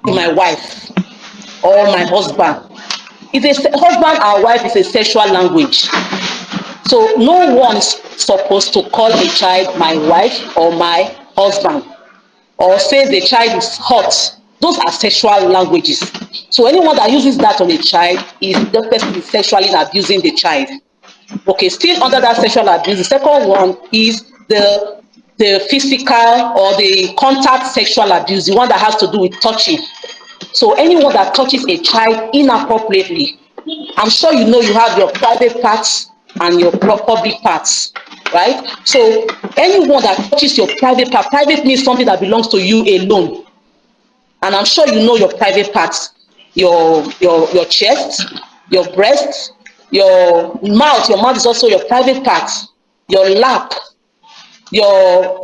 my wife or my husband. It's a husband or wife is a sexual language. So no one is supposed to call a child my wife or my husband, or say the child is hot. Those are sexual languages. So anyone that uses that on a child is the person is sexually abusing the child. Okay, still under that sexual abuse, the second one is the physical or the contact sexual abuse, the one that has to do with touching. So anyone that touches a child inappropriately, I'm sure you know you have your private parts and your public parts, right? So anyone that touches your private part, private means something that belongs to you alone. And I'm sure you know your private parts, your chest, your breast, your mouth is also your private part, your lap, your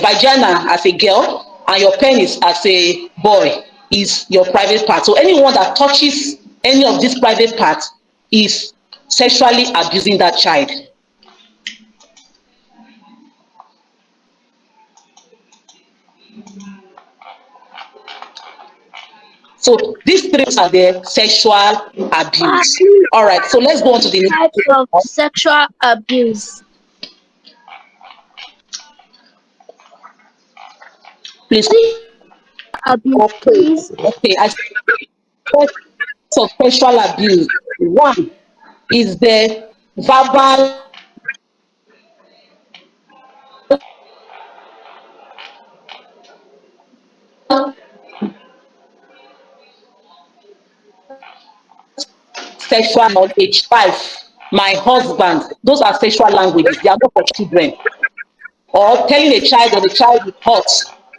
vagina as a girl, and your penis as a boy is your private part. So anyone that touches any of these private parts is sexually abusing that child. So these three are the sexual abuse. All right, so let's go on to the types of sexual abuse. please. Abuse, Okay, please. okay. I said of sexual abuse. One is the verbal sexual knowledge. Wife, my husband, those are sexual languages. They are not for children. Or telling a child that the child is hot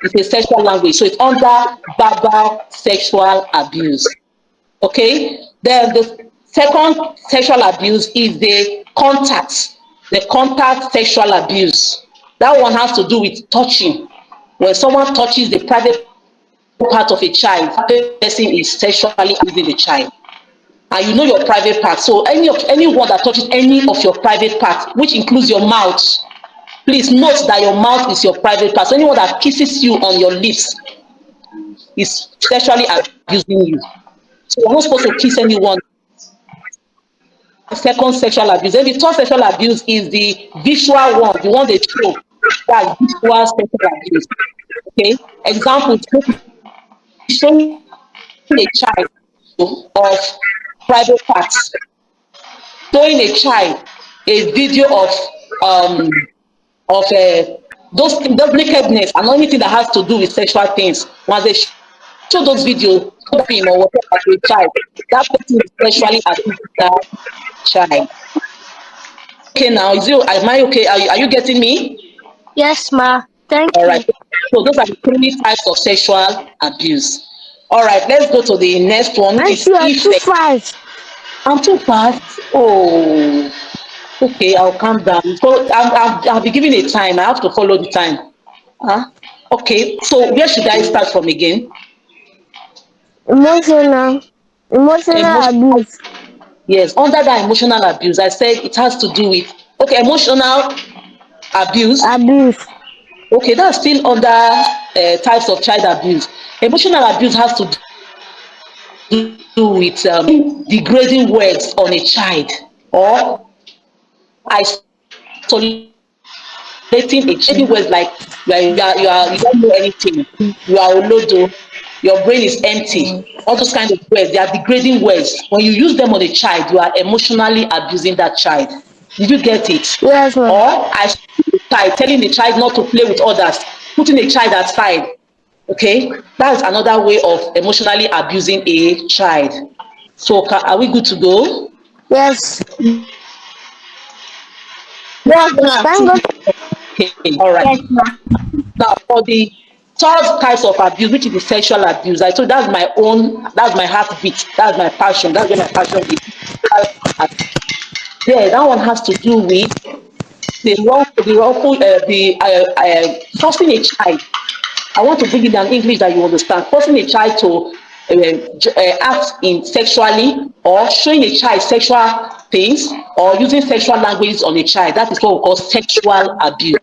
is a sexual language. So it's under verbal sexual abuse. Okay? Then the second sexual abuse is the contact sexual abuse. That one has to do with touching. When someone touches the private part of a child, that person is sexually abusing the child. And you know your private part. So anyone that touches any of your private parts, which includes your mouth, please note that your mouth is your private part. So anyone that kisses you on your lips is sexually abusing you. So you're not supposed to kiss anyone. The second sexual abuse. Then the third sexual abuse is the visual one, the one they show. That's visual sexual abuse. Okay. Example, showing a child of private parts, showing a child a video of those nakedness and anything that has to do with sexual things. Once they show those videos, film or whatever to a child, that person is sexually abusing that child. Okay, now am I okay? Are you getting me? Yes, ma. Thank All you. right. So those are the three types of sexual abuse. All right, let's go to the next one, which is Auntie, you're too effect. fast. I'm too fast. Oh, okay, I'll calm down. So I'll be given a time. I have to follow the time. Huh? Okay, so where should I start from again? Emotional. Emotional Emotional. abuse. Yes, under that emotional abuse, I said it has to do with emotional abuse. Abuse. Okay, that's still under types of child abuse. Emotional abuse has to do with degrading words on a child, or isolating a child words like you don't know anything, you are olodo, your brain is empty. All those kind of words, they are degrading words. When you use them on a child, you are emotionally abusing that child. Did you get it? Yes, ma. Or telling the child not to play with others, putting a child aside. Okay, that's another way of emotionally abusing a child. So are we good to go? Yes. Yes, ma'am. Thank God. Okay, all right. Yes, ma. Now for the third types of abuse, which is the sexual abuse, I told that's my heartbeat, that's my passion, that's where my passion is. Yeah, that one has to do with forcing a child. I want to bring it in English that you understand. Forcing a child to act in sexually, or showing a child sexual things, or using sexual language on a child. That is what we call sexual abuse.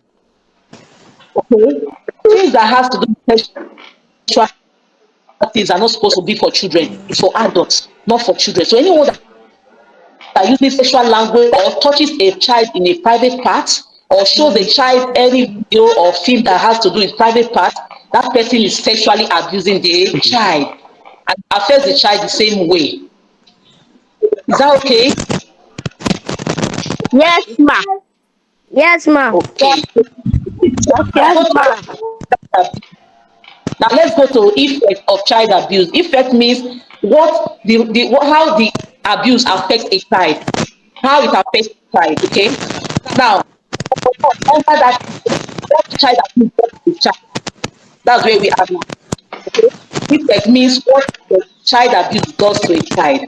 Okay, things that has to do with sexual things are not supposed to be for children. It's for adults, not for children. So anyone that uses sexual language or touches a child in a private part or shows a child any video or film that has to do with private part, that person is sexually abusing the child and affects the child the same way. Is that okay? Yes, ma. Yes, ma. Okay. Yes, ma. Now let's go to effect of child abuse. Effect means how the abuse affects a child, how it affects a child. Okay. Now under that, what child abuse does to a child. That's where we are now. Okay. Effect means what the child abuse does to a child.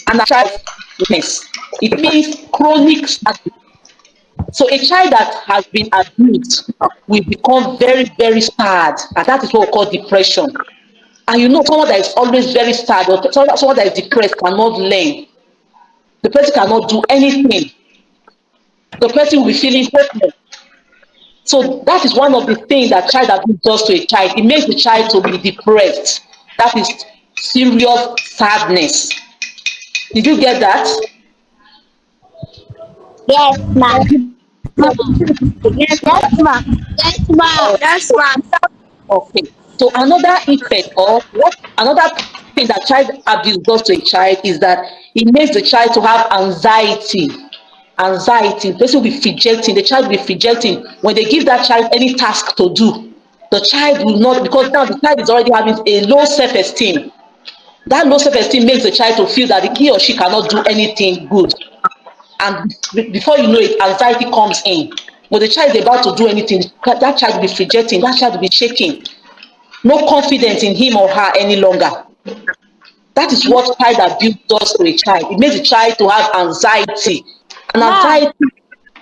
And a child weakness. It means chronic sadness. So a child that has been abused will become very, very sad. And that is what we call depression. And you know, someone that is always very sad or someone that is depressed cannot learn. The person cannot do anything. The person will be feeling hopeless. So that is one of the things that child abuse does to a child. It makes the child to be depressed. That is serious sadness. Did you get that? Yes, ma. Yes, ma. Yes, ma. Yes, ma. Okay. So another effect or what another thing that child abuse does to a child is that it makes the child to have anxiety. Anxiety. The person will be fidgeting, the child will be fidgeting. When they give that child any task to do, the child will not, because now the child is already having a low self-esteem. That low self-esteem makes the child to feel that he or she cannot do anything good. And before you know it, anxiety comes in. When the child is about to do anything, that child will be fidgeting, that child will be shaking. No confidence in him or her any longer. That is what child abuse does to a child. It makes the child to have anxiety. And Ma, anxiety,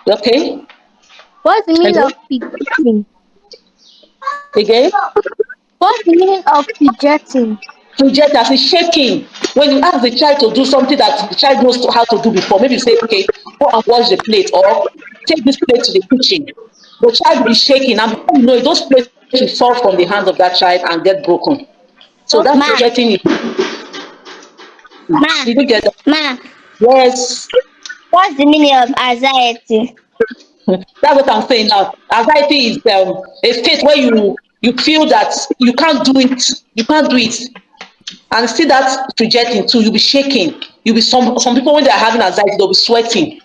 okay? what's the meaning Hello? of fidgeting? Again? What's the meaning of fidgeting? Fidget as in shaking. When you ask the child to do something that the child knows how to do before, maybe you say, okay, go and wash the plate or take this plate to the kitchen. The child will be shaking, and before you know it, those plates will fall from the hands of that child and get broken. So that's Ma, fidgeting it. ma, Did you get that? ma. Yes. What's the meaning of anxiety? That's what I'm saying now. Anxiety is a state where you feel that you can't do it. You can't do it. And see that projecting too, you'll be shaking. You'll be some people when they're having anxiety, they'll be sweating.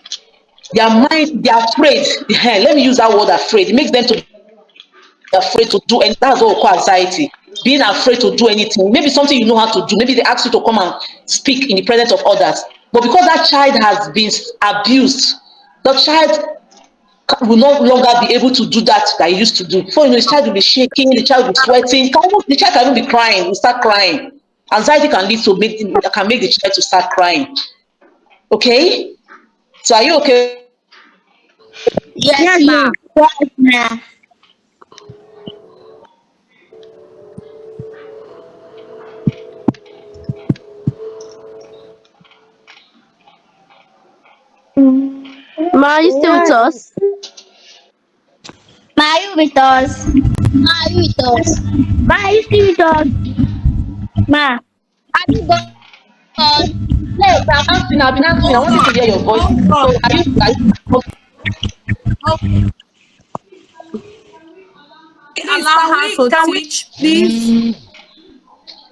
Their mind, they're afraid. Let me use that word afraid. It makes them to be afraid to do, and that's what we call anxiety. Being afraid to do anything. Maybe something you know how to do. Maybe they ask you to come and speak in the presence of others. But because that child has been abused, the child will no longer be able to do that he used to do. Before you know, the child will be shaking, the child will be sweating, the child can even be crying, will start crying. Anxiety can lead to can make the child to start crying. Okay? So are you okay? Yes, ma. Yes, ma. Ma, are you still with us? Ma, are you with us? Ma, are you with us? Ma, are you still with us? Ma, have you gone? Yes, I've been answering. I wanted to hear your voice. So are you Allow her to teach, please.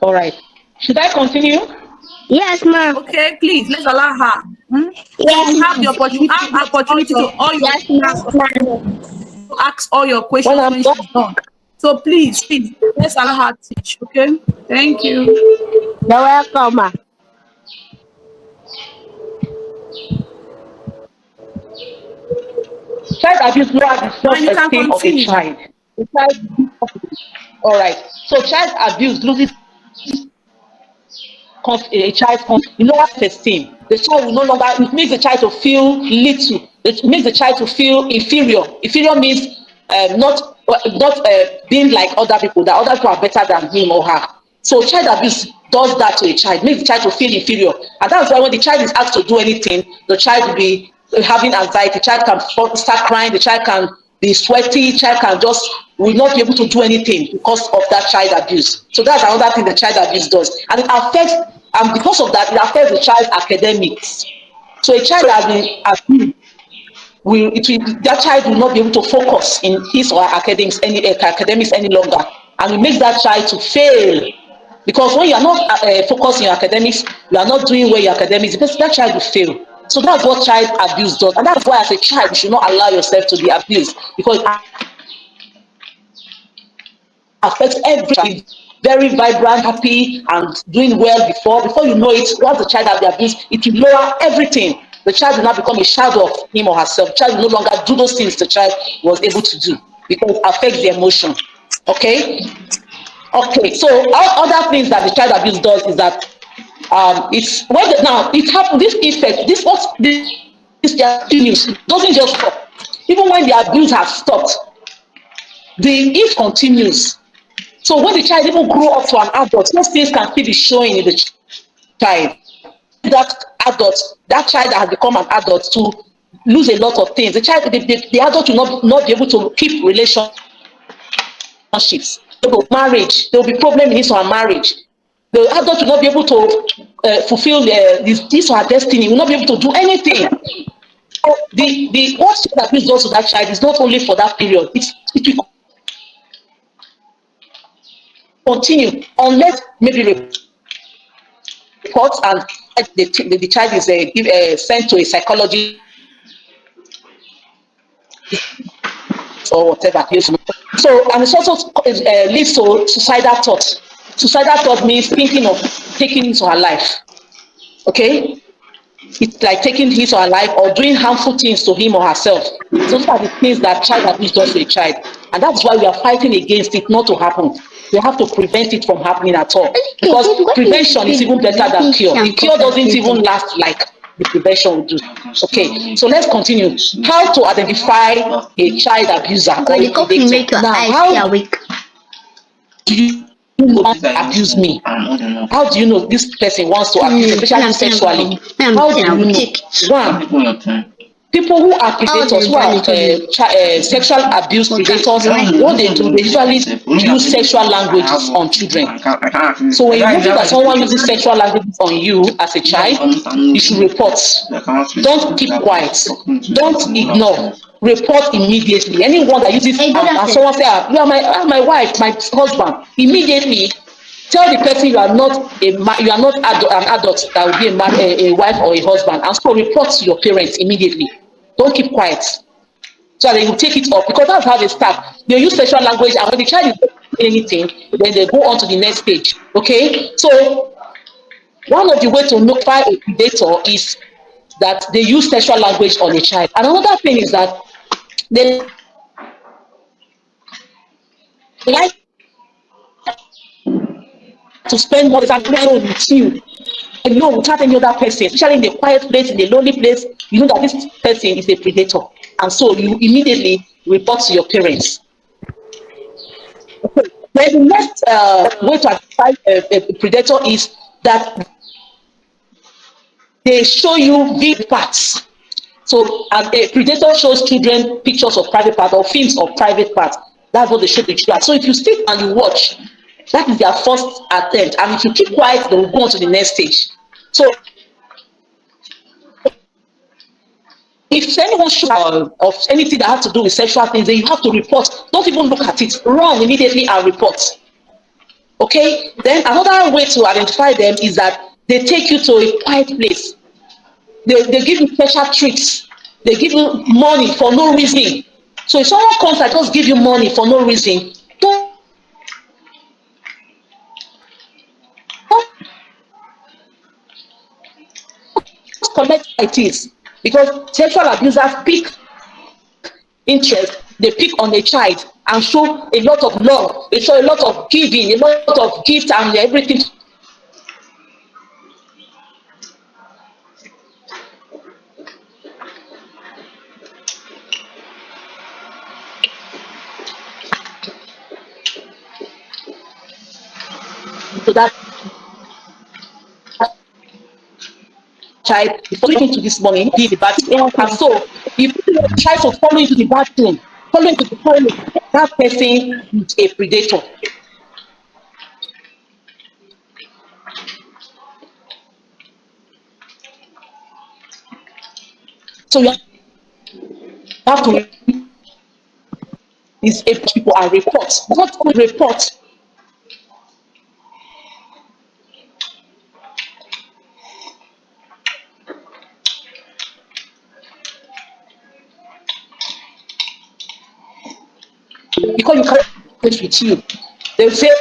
all right? Should I continue? Yes, ma. Okay, please, let's allow her. So Yes, you ma. have the opportunity, to all your Yes, ma. ask all your When questions I'm when done, she's done. So please, let's allow her teach. Okay, thank you. You're welcome, ma. child abuse lowers the And you can self-esteem of a continue. child. The child, all right. So child abuse loses a child's lower self-esteem. The child will no longer, it makes the child to feel little. It makes the child to feel inferior. Inferior means not being like other people, that other people are better than him or her. So child abuse does that to a child, makes the child to feel inferior. And that's why when the child is asked to do anything, the child will be having anxiety, the child can start crying, the child can be sweaty, the child can just will not be able to do anything because of that child abuse. So that's another thing the child abuse does. And it affects, and because of that, it affects the child's academics. So a child that has been abused that child will not be able to focus in his or her academics any longer, and it makes that child to fail. Because when you are not focused in your academics, you are not doing well in your academics, because that child will fail. So that's what child abuse does, and that's why as a child you should not allow yourself to be abused, because it affects every child. Very vibrant, happy, and doing well before you know it. Once the child has been abused, it will lower everything. The child will now become a shadow of him or herself. The child will no longer do those things the child was able to do, because it affects the emotion. Okay. Okay. So other things that the child abuse does is that it's when now it happens. This effect, this continues. It doesn't just stop. Even when the abuse has stopped, the it continues. So when the child even grow up to an adult, those things can still be showing in the child. That adult, that child that has become an adult, to lose a lot of things. The child, the adult will not be able to keep relationships. Marriage, there will be problem in his or her marriage. The adult will not be able to fulfill his or her destiny. Will not be able to do anything. So the what that abuse does to that child is not only for that period. It will continue unless maybe reports, and the child is sent to a psychologist or whatever. So, and it also leads to suicidal thoughts. Suicidal thought means thinking of taking his or her life. Okay, it's like taking his or her life or doing harmful things to him or herself. So those are the things that child abuse does to a child, and that's why we are fighting against it not to happen. We have to prevent it from happening at all, because prevention is even better than cure. The cure doesn't even last like the prevention will do. Okay, so let's continue. How to identify a child abuser or Because a the coffee predator. make your Now, eyes stay how awake. do you know abuse me? How do you know this person wants to abuse, When especially I'm saying sexually? I'm How saying do I you will know? take. One, people who are How predators, the who are janitor will sexual abuse predators, when what they do, they usually use sexual languages on children. So when you notice that someone uses sexual languages on you as a child, you should report. Don't keep quiet. Don't ignore. Report immediately. Anyone that uses Hey, good and afternoon. someone say, you are my wife, my husband, immediately tell the person you are not an adult that will be a wife or a husband, and so report to your parents immediately. Don't keep quiet, so they will take it up, because that's how they start. They use sexual language, and when the child is not doing anything, then they go on to the next stage. Okay, so one of the ways to notify a predator is that they use sexual language on a child. And another thing is that they like to spend more time alone with you, alone without any other person, especially in a quiet place, in a lonely place. You know that this person is a predator, and so you immediately report to your parents. Then the next way to identify a predator is that they show you big parts. So a predator shows children pictures of private parts or films of private parts. That's what they show the children. So if you sit and you watch, that is their first attempt. And if you keep quiet, they will go on to the next stage. So if anyone shows of anything that has to do with sexual things, then you have to report. Don't even look at it. Run immediately and report. Okay? Then another way to identify them is that they take you to a quiet place. They give you special treats. They give you money for no reason. So if someone comes and just give you money for no reason, don't collect it is, because sexual abusers pick interest, they pick on a child and show a lot of love, they show a lot of giving, a lot of gifts and everything to that child before into this morning be the bathroom. And Okay. so if you try to follow into the bathroom, follow into the toilet, that person is a predator. So you have to is a people and report. Not only report. Because you can't place with you. They will say,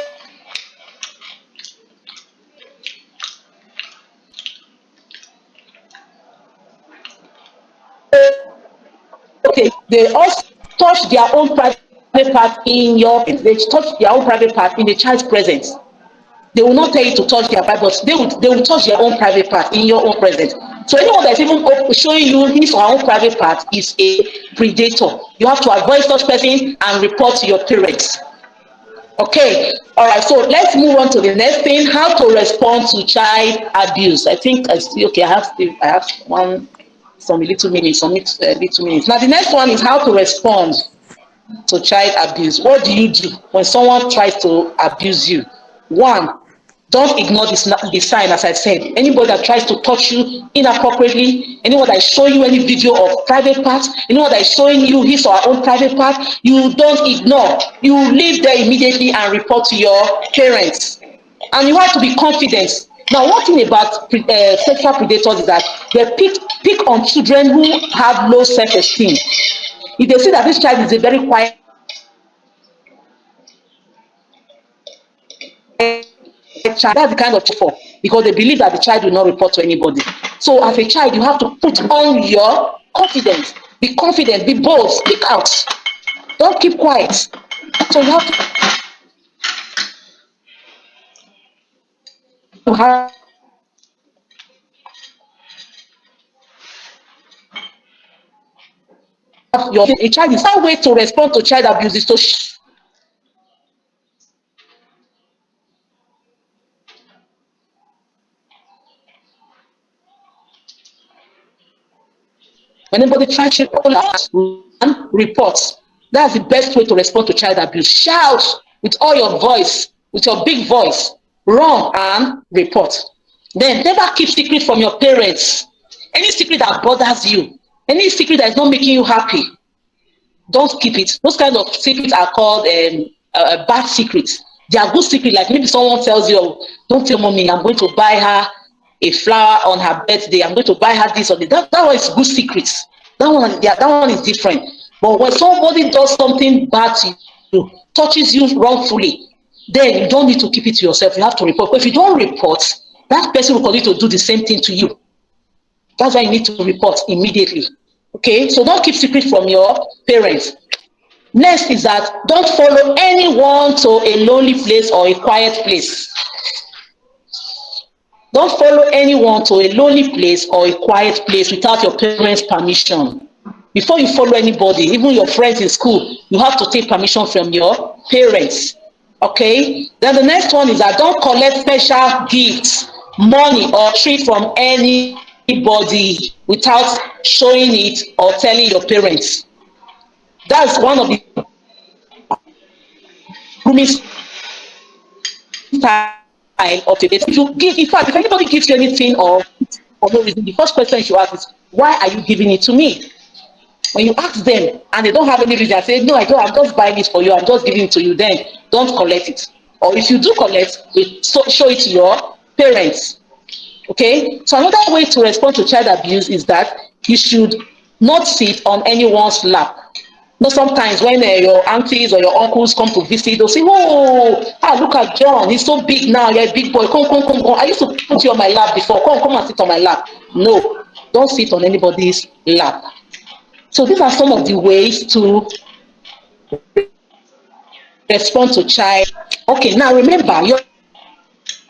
okay, they also touch their own private part in your, they touch their own private part in the child's presence. They will not tell you to touch their private, but they will touch their own private part in your own presence. So anyone that's even showing you his or her own private part is a predator. You have to avoid such person and report to your parents. Okay, all right, so let's move on to the next thing, how to respond to child abuse. I think I see, okay, I have one, some little minutes, little minutes. Now the next one is how to respond to child abuse. What do you do when someone tries to abuse you? One, don't ignore the sign, as I said. Anybody that tries to touch you inappropriately, anyone that is showing you any video of private parts, anyone that is showing you his or her own private part, you don't ignore. You leave there immediately and report to your parents. And you have to be confident. Now, one thing about sexual predators is that they pick on children who have low self-esteem. If they see that this child is a very quiet child, that's the kind of for, because they believe that the child will not report to anybody. So as a child, you have to put on your confidence. Be confident, be bold, speak out. Don't keep quiet. So you have to have your a child is one way to respond to child abuse is to when anybody tries to report. That's the best way to respond to child abuse. Shout with all your voice, with your big voice, run and report. Then never keep secret from your parents. Any secret that bothers you, any secret that is not making you happy, don't keep it. Those kind of secrets are called bad secrets. They are good secrets. Like maybe someone tells you, "Oh, don't tell mommy, I'm going to buy her a flower on her birthday. I'm going to buy her this or that one is good secrets. That one is different. But when somebody does something bad to you, touches you wrongfully, then you don't need to keep it to yourself. You have to report. But if you don't report, that person will continue to do the same thing to you. That's why you need to report immediately. Okay, so don't keep secret from your parents. Next is that don't follow anyone to a lonely place or a quiet place. Don't follow anyone to a lonely place or a quiet place without your parents' permission. Before you follow anybody, even your friends in school, you have to take permission from your parents. Okay? Then the next one is that don't collect special gifts, money, or treat from anybody without showing it or telling your parents. That's one of the grooming style of the If you give, in fact, if anybody gives you anything or for no reason, the first question you should ask is, why are you giving it to me? When you ask them and they don't have any reason, I say, no, I don't, I'm just buying it for you, I'm just giving it to you, then don't collect it. Or if you do collect, show it to your parents. Okay? So another way to respond to child abuse is that you should not sit on anyone's lap. No, sometimes when your aunties or your uncles come to visit, they'll say, oh, look at John, he's so big now, you're a big boy, come. I used to put you on my lap before, come and sit on my lap. No, don't sit on anybody's lap. So these are some of the ways to respond to child. Okay, now remember, your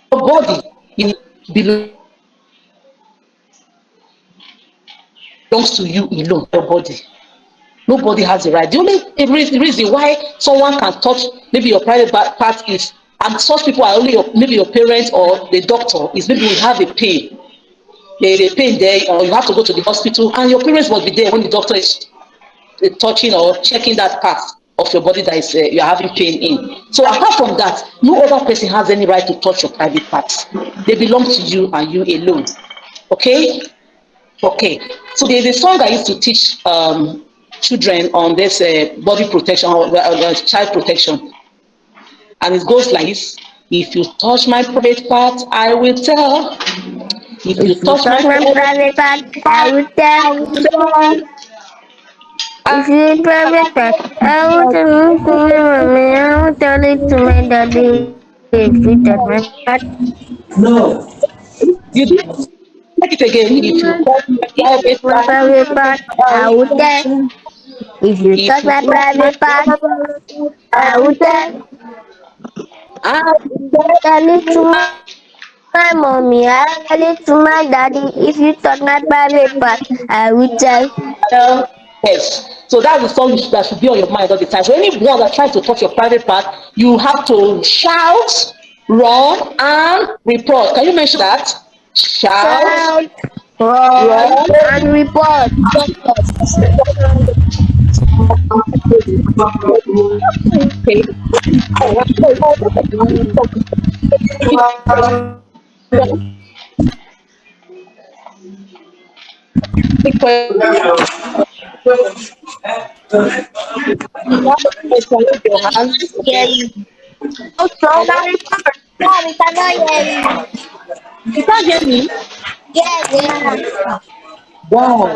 body belongs to you alone, your body. Nobody has the right. The only reason why someone can touch maybe your private part is, and such people are only maybe your parents or the doctor, is maybe you have a pain. They pain there, or you have to go to the hospital, and your parents must be there when the doctor is touching or checking that part of your body that is you're having pain in. So apart from that, no other person has any right to touch your private parts. They belong to you and you alone. Okay? Okay. So there's a song I used to teach children on this body protection or child protection, and it goes like this: if you touch my private part, I will tell. If you If you touch touch my my private private part, I part, will tell. I will tell. If you private part, I will tell it to my mommy. I will tell it to my daddy. If you touch my private part, You did take it again. If you touch my private my part, private part, I I will will tell. tell. If you If touch you my touch my private part, private part, I I will will tell. tell. I Tell it to will my mommy. I will tell it to my daddy. If you touch my private part, I will tell. tell. Yes. So that's the song that should be on your mind all the time. So anyone that tries to touch your private part, you have to shout, run, and report. Can you mention that? Shout, Shout, run, run. and report. Okay. Big question. You have a question, raise your hand. Hear Okay. you. Also, Hello? yeah, we cannot hear you. You can't hear me? Yes, yes. Wow.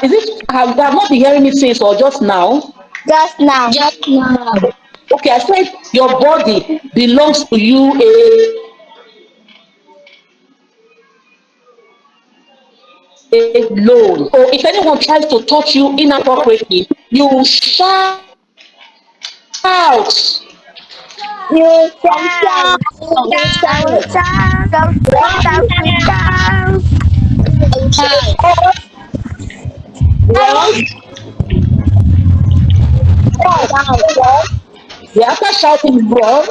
Is it, have you have not been hearing me since or just now? Just now. Just now. Okay, I said your body belongs to you alone. So if anyone tries to touch you inappropriately, you shout. You You shout. I will shout. shout, shout, shout. I will Run, run, shout. run. Yeah, after shouting, you run,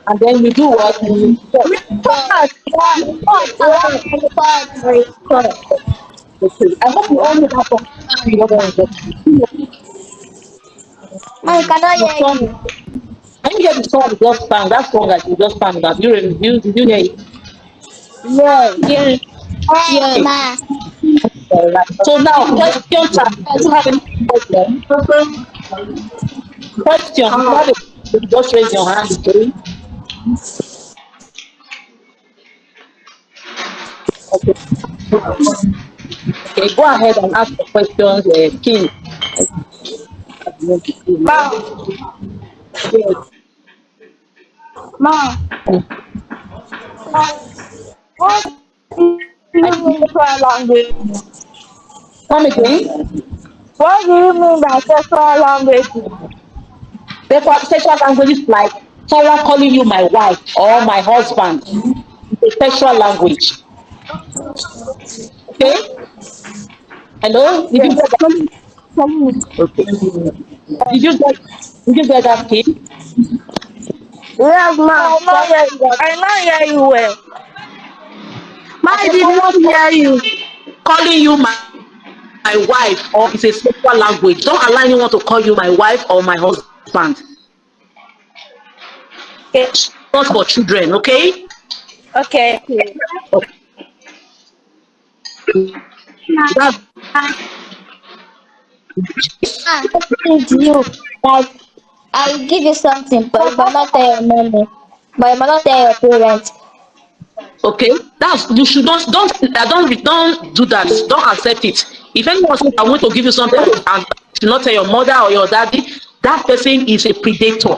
and then you do what? You report. Report, report, report. Okay. I hope you all know that from what I'm I cannot the hear song. you. Can you hear the song we just sang? That song that you just sang. That did you hear it? Yes. Yes. Yes, Okay. ma. Alright. So now, question time. Do you have any question? Question. If you have a question, just raise your hand. Okay. Okay. Okay. Go ahead and ask the questions, King. Ma, Yes. ma, what do I you mean sexual language? come again. What do you mean by sexual language? Therefore, sexual language is like someone calling you my wife or my husband. It's a sexual language. Okay. Hello. Did you Yes. get that? Tell me. Okay. Did you get? Did you get that, King? Yes, ma. I not hear you well. Ma, I I said did someone not hear you. calling you my wife or it's a sexual language. Don't allow anyone to call you my wife or my husband. Okay. Not for children, okay? Okay. Okay. That's Ah, to you. Like, I will give you something, but you might not tell your mommy. But you might not tell your parents. okay. That's you should not don't do that. Don't accept it. If anyone says I want to give you something and should not tell your mother or your daddy, that person is a predator.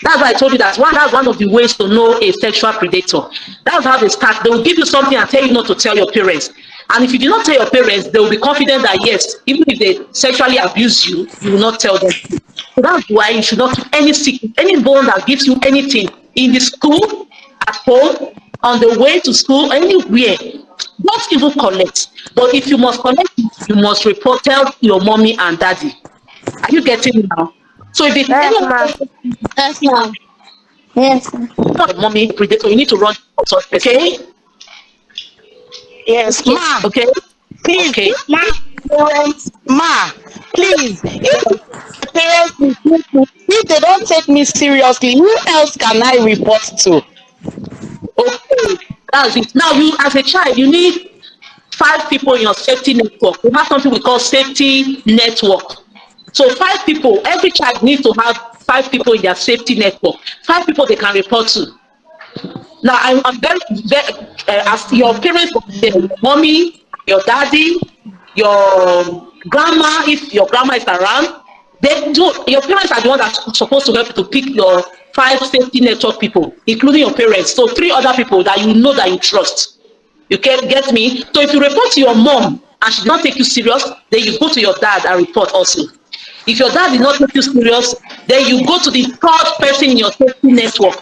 That's why I told you that's one of the ways to know a sexual predator. That's how they start. They will give you something and tell you not to tell your parents. And if you do not tell your parents, they will be confident that yes, even if they sexually abuse you, you will not tell them. So that's why you should not keep any secret, anyone that gives you anything in the school, at home, on the way to school, anywhere. Don't even collect. But if you must collect, you must report, tell your mommy and daddy. Are you getting it now? So if it's Yes, anyone ma. Yes, ma'am. Yes, ma. mommy predator, you need to run, okay? Yes, Okay, ma. okay, Please, okay. if parents, ma, please, if parents refuse me, if they don't take me seriously, who else can I report to? Okay, that's it. Now, you as a child, you need 5 people in your safety network. We have something we call safety network. So 5 people, every child needs to have 5 people in their safety network. 5 people they can report to. Now, I'm very as your parents, your mommy, your daddy, your grandma, if your grandma is around, they do. Your parents are the ones that are supposed to help you to pick your 5 safety network people, including your parents. So 3 other people that you know that you trust. You can get me. So if you report to your mom and she did not take you serious, then you go to your dad and report also. If your dad did not take you serious, then you go to the third person in your safety network.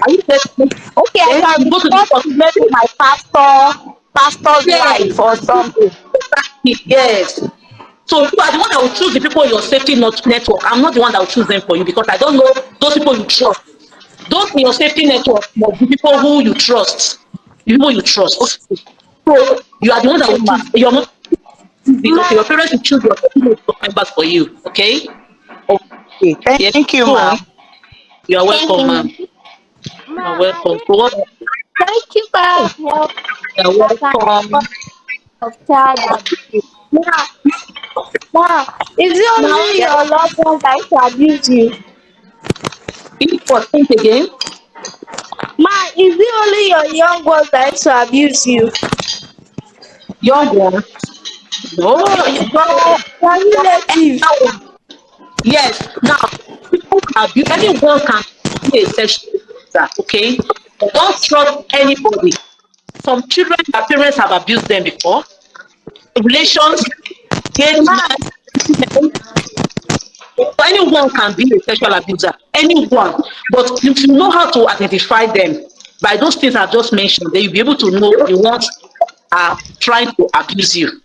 Are you getting me? Okay, I Then can you go to report the to maybe my pastor's yes, wife or something. yes. So you are the one that will choose the people in your safety network. I'm not the one that will choose them for you because I don't know those people you trust. Those in your safety network must be people who you trust. People you trust. So you are the one that Okay, will ma. choose. You're not choosing. Okay, your Ma, parents will choose your safety network members for you. Okay. Okay, Yes. thank you, Go ma. on. You are thank welcome, you, ma. ma'am. You are Ma, are welcome. there, So what? thank you for help You are that can report welcome. of child abuse. Ma, ma, is it only Yes. your loved ones that used to abuse you? If what? Think again. Ma, is it only your young ones that used to abuse you? Young ones. No, Your relative. no. Yes. Now, people can abuse, anyone can be a sexual abuser, okay? Don't trust anybody. Some children, their parents have abused them before. Relations, Ma, engagement, anyone can be a sexual abuser. Anyone. But if you know how to identify them by those things I've just mentioned, then you'll be able to know the ones are trying to abuse you.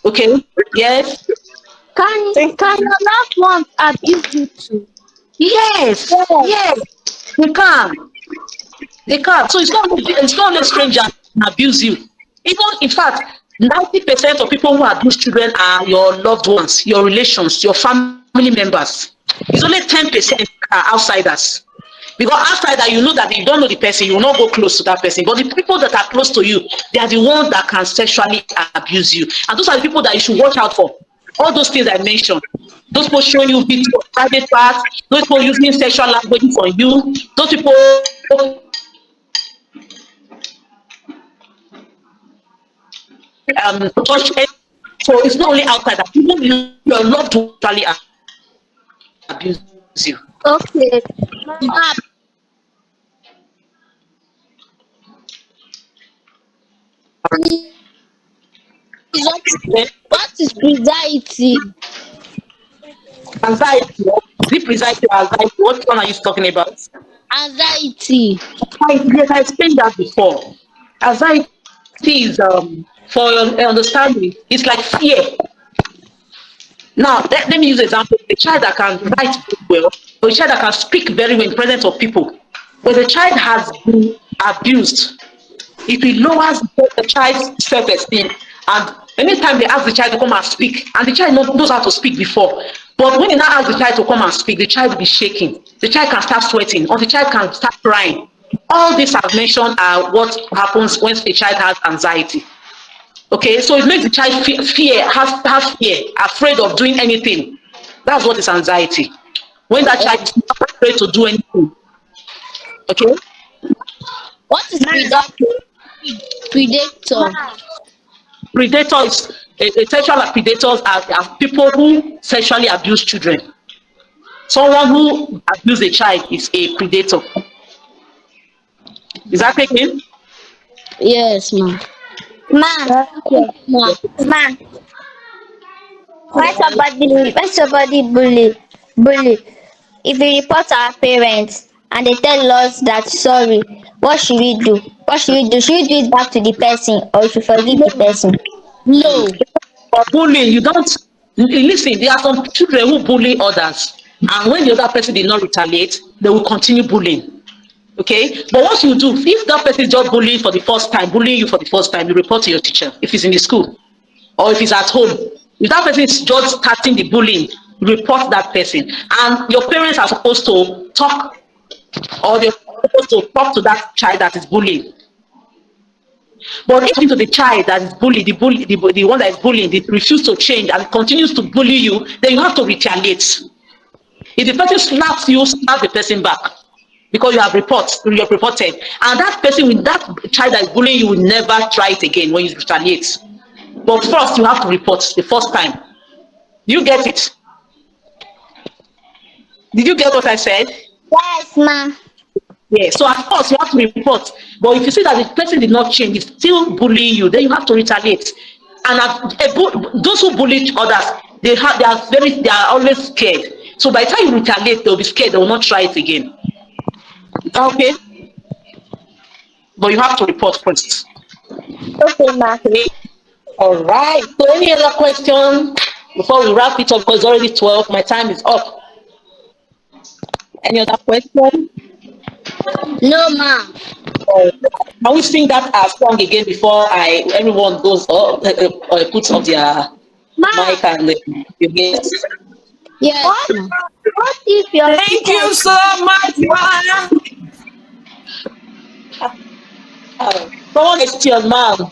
Okay? Yes? can your loved ones abuse you too? Yes. Yes. Yes. They can. They can. So it's not only strangers who abuse you. Even in fact, 90% of people who abuse children are your loved ones, your relations, your family members. It's only 10% are outsiders. Because outsider, you know that if you don't know the person, you will not go close to that person. But the people that are close to you, they are the ones that can sexually abuse you. And those are the people that you should watch out for. All those things I mentioned. Those people showing you video of private parts, those people using sexual language on you, those people touch it. So it's not only outside that even your loved ones actually abuse you. Okay. Ma, please, Then what is anxiety? anxiety, deep anxiety or anxiety, what one are you talking about? Anxiety. Yes, I explained that before. Anxiety is, for your understanding, it's like fear. Now, let me use an example. A child that can write very well, or a child that can speak very well in presence of people. When the child has been abused, it will lower the child's self-esteem. And anytime they ask the child to come and speak, and the child knows how to speak before, but when they now ask the child to come and speak, the child will be shaking. The child can start sweating, or the child can start crying. All these I've mentioned are what happens when a child has anxiety. Okay, so it makes the child have fear, afraid of doing anything. That's what is anxiety. When that child is not afraid to do anything. Okay, What is predator? predators, sexual predators are people who sexually abuse children. Someone who abuse a child is a predator. Is that taken? Yes, ma. Ma, Yes. ma. When somebody bully, if we report our parents and they tell us that sorry, what should we do? What should we do? Should we do it back to the person or should we forgive the person? No. For bullying, you don't listen. There are some children who bully others, and when the other person did not retaliate, they will continue bullying. Okay, but what you do if that person is just bullying you for the first time, you report to your teacher if he's in the school or if it's at home. If that person is just starting the bullying, report that person. And your parents are supposed to talk, or they're supposed to talk to that child that is bullying. But if to the child that is bullied, the one that is bullying, they refuse to change and continues to bully you, then you have to retaliate. If the person slaps you, slap the person back because you have reported, and that person with that child that is bullying you will never try it again when you retaliate. But first, you have to report the first time. You get it? Did you get what I said? Yes, ma. Yeah. So of course you have to report. But if you see that the person did not change, is still bullying you, then you have to retaliate. And those who bully others, they are always scared. So by the time you retaliate, they'll be scared. They will not try it again. Okay. But you have to report first. Okay, ma. Okay. All right. So any other question before we wrap it up? Because it's already 12. My time is up. Any other question? No, ma. Can we sing that song again before everyone goes up, puts up their mic and you get? Yes, ma. What if your Thank teacher you so much, ma. Someone question, ma'am.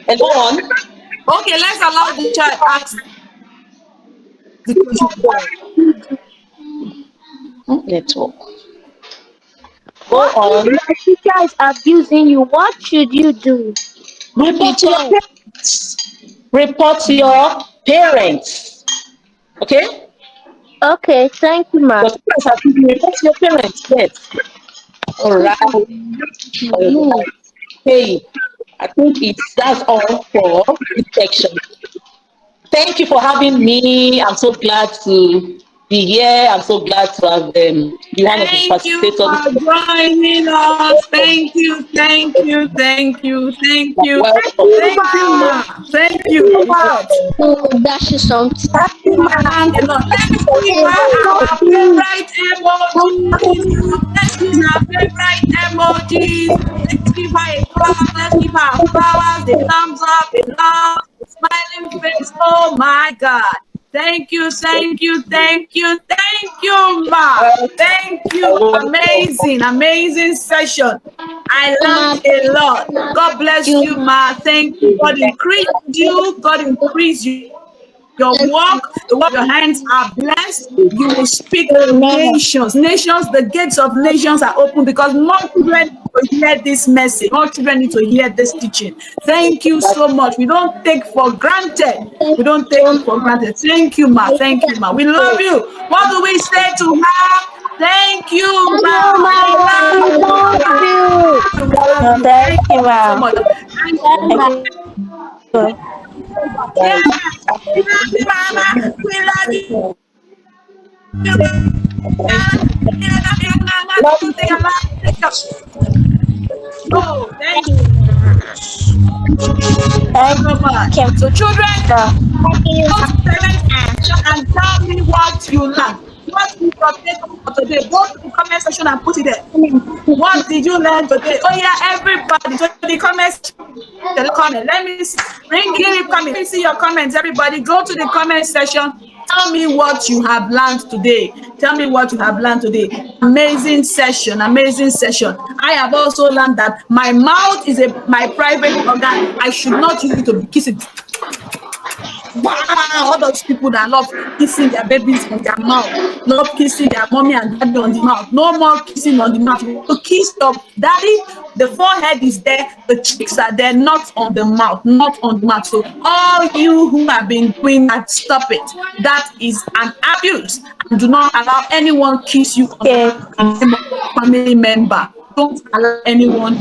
And go on. Okay, let's allow the child ask the question. Network. Go what if on. your teacher is abusing you? What should you do? Report to your parents. Report to your parents. Okay? Okay, thank you, ma. Your parents are thinking, report to your parents. Yes. All right. All right. Hey, I think that's all for this section. Thank you for having me. I'm so glad to be here. I'm so glad to have be one of the Thank you facilitators. for joining us. Thank you, thank you, thank you, thank you. Welcome. Thank you, ma. Thank you a lot. Oh, that's just something. You have learned a lot. Let's give her our favorite emojis. Let's use our favorite emojis. Let's give her a clap. Let's give her flowers, the thumbs up, the love, the smiling face. Oh my God. Thank you, thank you, thank you, thank you, ma. Thank you. Amazing, amazing session. I Ma, learned a lot. God bless you, ma. Thank you. God increase you. God increase your work, the work of your hands are blessed. You will speak to amen. nations. Nations, the gates of nations are open because more children need to hear this message. More children need to hear this teaching. Thank you so much. We don't take for granted. We don't take it for granted. Thank you, ma. Thank you, ma. We love you. What do we say to her? Thank you, Thank ma. you, ma. We love We love you. you. We love No, you. thank Thank you, you so ma'am. much. Thank Thank you. you. Yeah, we love you, mama. We love you. We love you, mama. Don't take a lot. Oh, thank you Thank so much. you, So, children, ma'am. Thank you, go to the comment ma. section and tell me what you learned. What is your takeaway for today? Go to the comment section and put it there. What did you learn today? Oh yeah, everybody. So the comments, the comment. Let me see. Bring it coming. Let me see your comments. Everybody, go to the comment section. Tell me what you have learned today. Tell me what you have learned today. Amazing session. Amazing session. I have also learned that my mouth is my private organ. I should not use it to be kissing. All those people that love kissing their babies on their mouth, love kissing their mommy and daddy on the mouth. No more kissing on the mouth. You kiss your daddy, the forehead is there, the cheeks are there, not on the mouth, not on the mouth. So all you who have been doing that, stop it. That is an abuse. And do not allow anyone kiss you on the Okay. mouth in the name of a family member. Don't allow anyone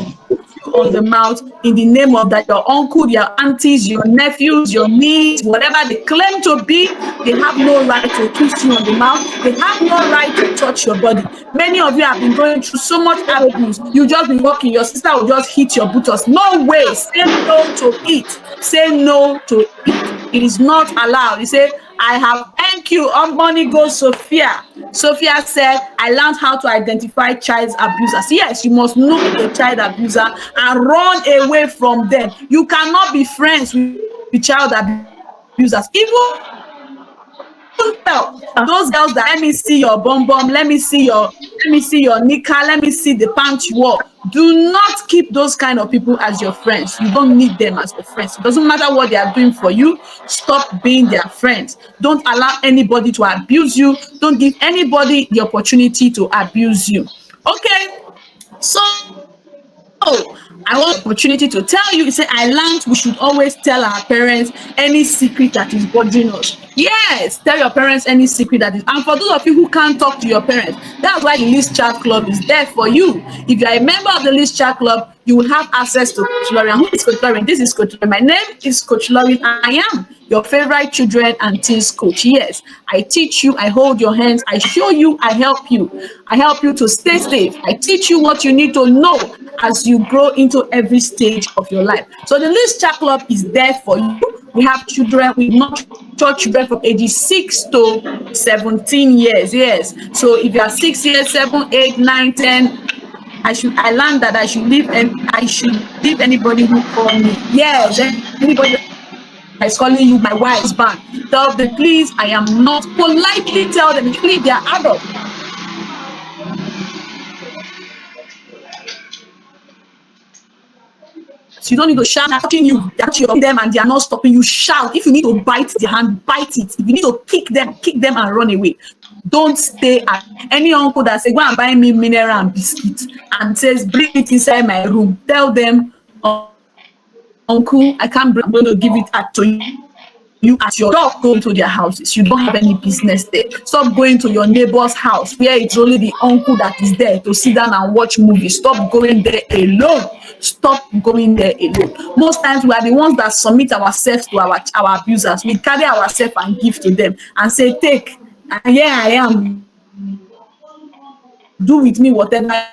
on the mouth in the name of that your uncle, your aunties, your nephews, your niece, whatever they claim to be, they have no right to kiss you on the mouth. They have no right to touch your body. Many of you have been going through so much abuse. You just be walking, your sister will just hit your buttocks. No way. Say no to it. Say no to it. It is not allowed. You say, I have earned Thank you. Money goes Sophia. Sophia said, I learned how to identify child abusers. Yes, you must know a child abuser and run away from them. You cannot be friends with child abusers. Even those girls that let me see your bum bum, let me see your knicker, let me see the pants you wore. Do not keep those kind of people as your friends. You don't need them as your friends. It doesn't matter what they are doing for you. Stop being their friends. Don't allow anybody to abuse you. Don't give anybody the opportunity to abuse you. Okay, so I want the opportunity to tell you, say, I learned we should always tell our parents any secret that is bothering us. Yes, tell your parents any secret that is. And for those of you who can't talk to your parents, that's why the List Chat Club is there for you. If you are a member of the List Chat Club, you will have access to Coach Lauren. Who is Coach Lauren? This is Coach Lauren. My name is Coach Lauren. I am your favorite children and teens coach. Yes, I teach you, I hold your hands, I show you, I help you. I help you to stay safe. I teach you what you need to know as you grow into every stage of your life. So the List Chat Club is there for you. We have children, we nurture children from ages 6 to 17 years. Yes. So if you are 6 years, 7, 8, 9, 10, I learned that I should leave anybody who call me. Yes, anybody that is calling you my wife's band. Tell them, please, I am not. Politely tell them, please, they are adults. You don't need to shout at you, that you're them and they are not stopping you. Shout. If you need to bite their hand, bite it. If you need to kick them and run away. Don't stay at any uncle that says, go and buy me mineral and biscuit and says, bring it inside my room. Tell them, uncle, I can't bring, I'm going to give it to you as your dog go to their houses. You don't have any business there. Stop going to your neighbor's house where it's only the uncle that is there to sit down and watch movies. Stop going there alone. Stop going there alone. Most times we are the ones that submit ourselves to our abusers. We carry ourselves and give to them and say, take, and here I am. Do with me whatever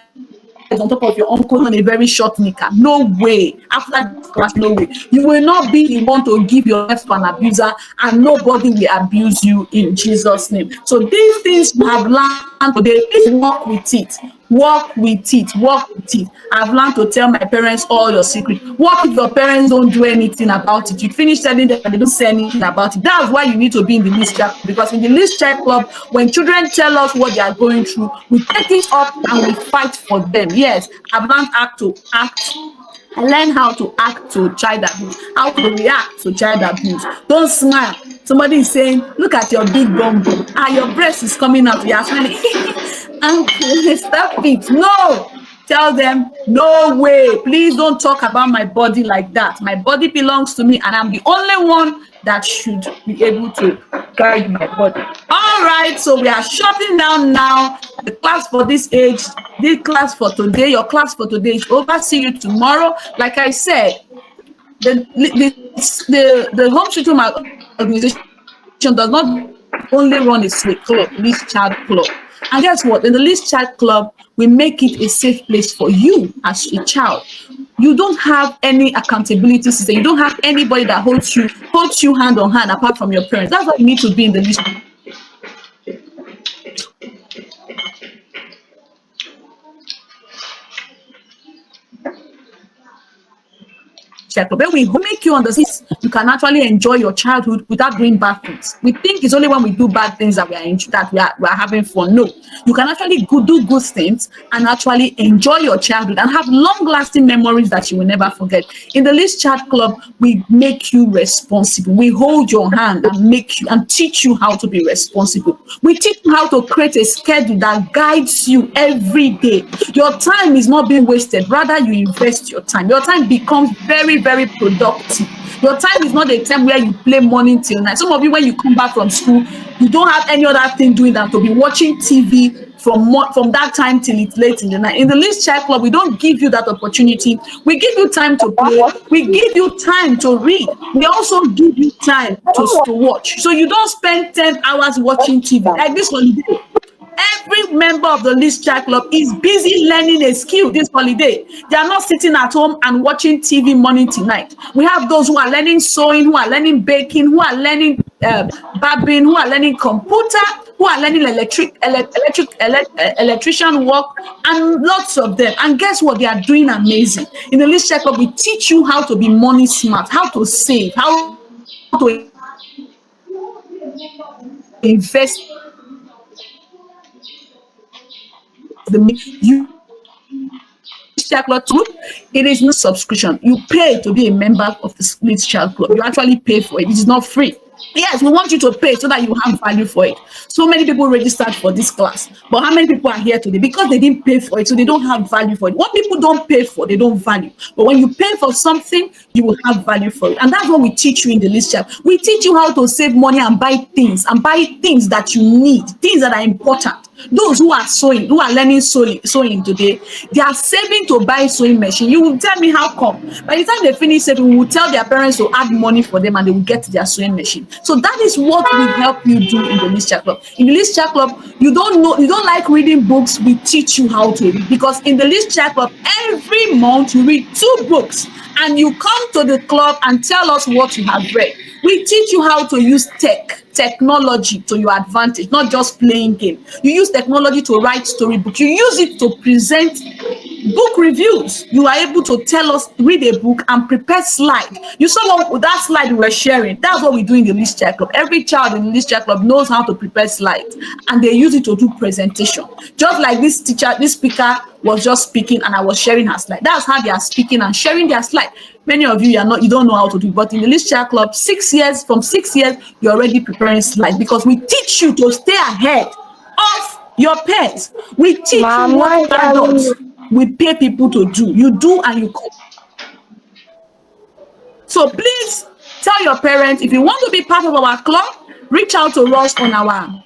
on top of your uncle on a very short knicker. No way. After that class, no way. You will not be the one to give your life to an abuser, and nobody will abuse you in Jesus' name. So these things you have learned today, please work with it. Work with it. Work with it. I've learned to tell my parents all your secrets. What if your parents don't do anything about it? You finish telling them and they don't say anything about it. That's why you need to be in the List Chat, because in the List Chat Club, when children tell us what they are going through, we take it up and we fight for them. Yes, I've learned how to act. I learned how to act to child abuse, how to react to child abuse. Don't smile. Somebody is saying, look at your big bum bum. Your breast is coming out. You are smiling. Uncle, stop it. No. Tell them, no way. Please don't talk about my body like that. My body belongs to me, and I'm the only one that should be able to guide my body. All right, so we are shutting down now. The class for this age, this class for today, your class for today is over. See you tomorrow. Like I said, the Home Sweet Home organization does not only run a sweet club, List Chat Club. And guess what? In the List Chat Club, we make it a safe place for you as a child. You don't have any accountability system. You don't have anybody that holds you hand on hand apart from your parents. That's why you need to be in the List Chat Club. When we make you understand, you can actually enjoy your childhood without doing bad things. We think it's only when we do bad things that we are having fun. No, you can actually do good things and actually enjoy your childhood and have long-lasting memories that you will never forget. In the List Chat Club, we make you responsible. We hold your hand and make you and teach you how to be responsible. We teach you how to create a schedule that guides you every day. Your time is not being wasted. Rather, you invest your time. Your time becomes very, very productive. Your time is not a time where you play morning till night. Some of you, when you come back from school, you don't have any other thing doing than to be watching TV from that time till it's late in the night. In the List Chat Club, we don't give you that opportunity. We give you time to play. We give you time to read. We also give you time to watch. So you don't spend 10 hours watching TV. Like this holiday, every member of the List Chat Club is busy learning a skill this holiday. They are not sitting at home and watching TV morning till night. We have those who are learning sewing, who are learning baking, who are learning barbing, who are learning computer, who are learning electrician work, and lots of them. And guess what? They are doing amazing. In the list checkup, we teach you how to be money smart, how to save, how to invest you Club group. It is no subscription. You pay to be a member of the Split Child Club. You actually pay for it. It is not free. Yes, we want you to pay so that you have value for it. So many people registered for this class, but how many people are here today? Because they didn't pay for it, so they don't have value for it. What people don't pay for, they don't value. But when you pay for something, you will have value for it. And that's what we teach you in the list chat. We teach you how to save money and buy things that you need, things that are important. Those who are sewing, who are learning sewing today, they are saving to buy sewing machine. You will tell me how come. By the time they finish saving, we will tell their parents to add money for them and they will get their sewing machine. So that is what we help you do in the List Chat Club. In the List Chat Club, you don't like reading books, we teach you how to read. Because in the List Chat Club, every month you read 2 books and you come to the club and tell us what you have read. We teach you how to use technology to your advantage, not just playing game. You use technology to write storybook. You use it to present book reviews. You are able to tell us, read a book and prepare slide. You saw what that slide we were sharing. That's what we do in the List Chat Club. Every child in the List Chat Club knows how to prepare slides and they use it to do presentation. Just like this speaker was just speaking and I was sharing her slide. That's how they are speaking and sharing their slide. Many of you you don't know how to do it, but in the List Chat Club, from 6 years, you're already preparing slides because we teach you to stay ahead of your peers. We teach you what adults we pay people to do. You do and you come. So please tell your parents, if you want to be part of our club, reach out to us on our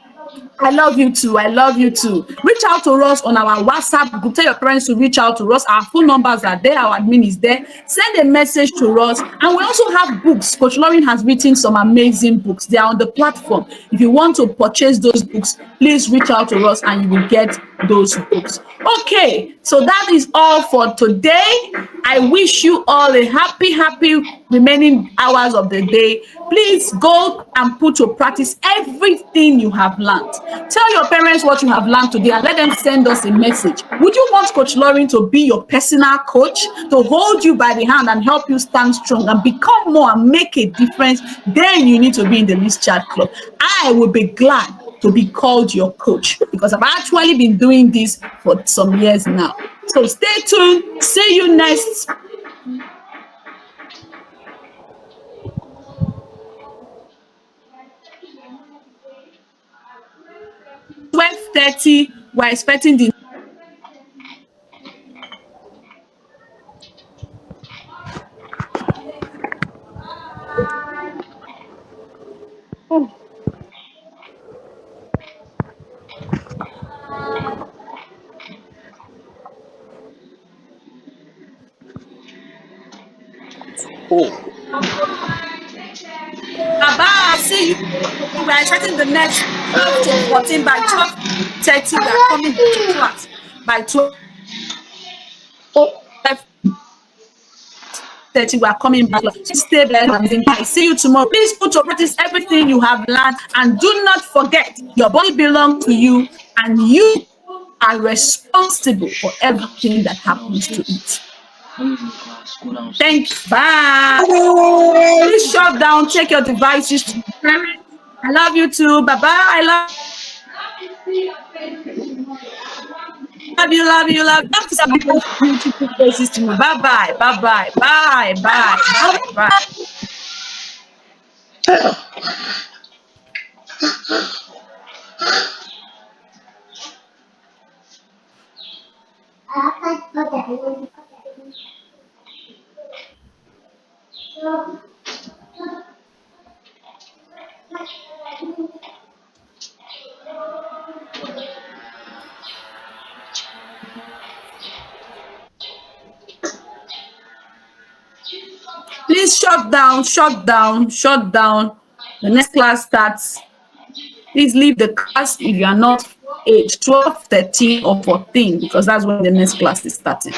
I love you too. I love you too. Reach out to us on our WhatsApp group. Tell your parents to reach out to us. Our phone numbers are there. Our admin is there. Send a message to us. And we also have books. Coach Lauren has written some amazing books. They are on the platform. If you want to purchase those books, please reach out to us and you will get those books. Okay, so that is all for today. I wish you all a happy remaining hours of the day. Please go and put to practice everything you have learned. Tell your parents what you have learned today and let them send us a message. Would you want Coach Lauren to be your personal coach, to hold you by the hand and help you stand strong and become more and make a difference? Then you need to be in the List Chat Club. I will be glad to be called your coach because I've actually been doing this for some years now. So stay tuned. See you next 12:30. We're expecting the bye. See you. We're expecting the next 12 to 14 by 12:30. We are coming to class by 12:30. We are coming back. Stay there. I see you tomorrow. Please put to practice everything you have learned and do not forget your body belongs to you and you are responsible for everything that happens to it. Thanks. Bye. Please shut down. Take your devices to your parents. I love you too. Bye bye. I love you. Love you. Beautiful faces to you. Bye bye. Bye bye. Bye bye. Bye bye. Please shut down. The next class starts. Please leave the class if you are not age 12, 13, or 14 because that's when the next class is starting.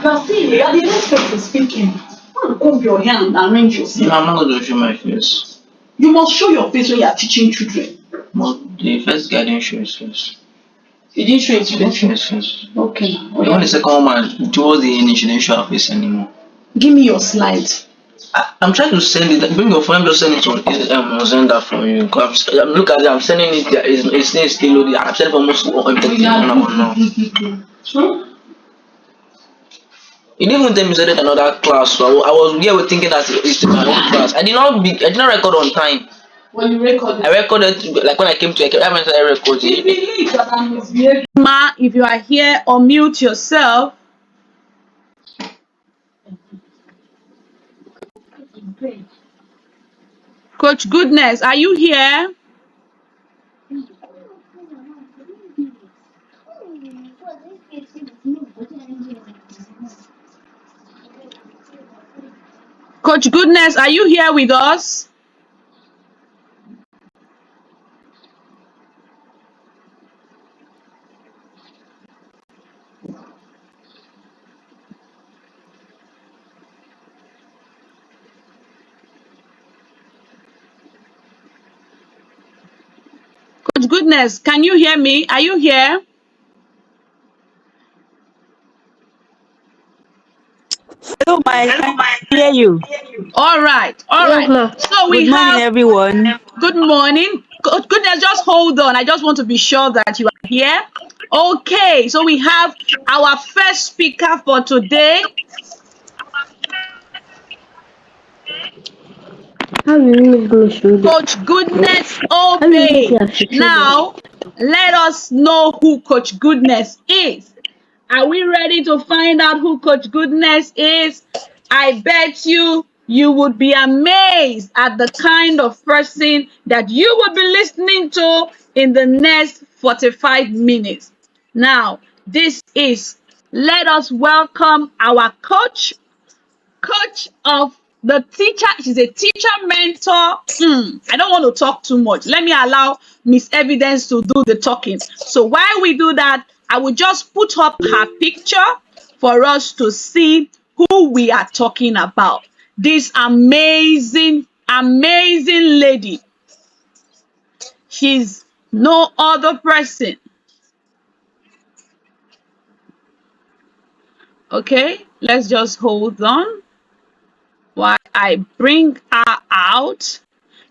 Now see, you are the next person speaking. Comb your hand and arrange yourself. No, I'm not going to show my face. You must show your face when you are teaching children. But the first guy didn't show his face. You didn't show it to She them? didn't show his face. Okay. Even the second woman, towards the ending, she didn't show her face anymore. Give me your slides. I'm trying to send it. Bring your phone, just send it on I'll send that from you. Look at it, I'm sending it there. It's still loaded. I've sent it for almost everything on now. You didn't even tell me that another class, so I was here thinking that it's my own class. I did not record on time. When you recorded? I recorded like when I came to I haven't started recording. Ma, if you are here, unmute yourself. Coach Goodness, are you here? Coach Goodness, are you here with us? Coach Goodness, can you hear me? Are you here? Hello, I can hear you. All right, all Yes, right. ma. So we Good morning, have everyone. good morning. Coach Goodness, just hold on. I just want to be sure that you are here. Okay, so we have our first speaker for today. Coach Goodness Obey. Now, let us know who Coach Goodness is. Are we ready to find out who Coach Goodness is? I bet you would be amazed at the kind of person that you would be listening to in the next 45 minutes. Now, let us welcome our coach of the teacher. She's a teacher mentor. I don't want to talk too much. Let me allow Miss Evidence to do the talking. So while we do that, I will just put up her picture for us to see who we are talking about. This amazing lady. She's no other person. Okay, let's just hold on while I bring her out.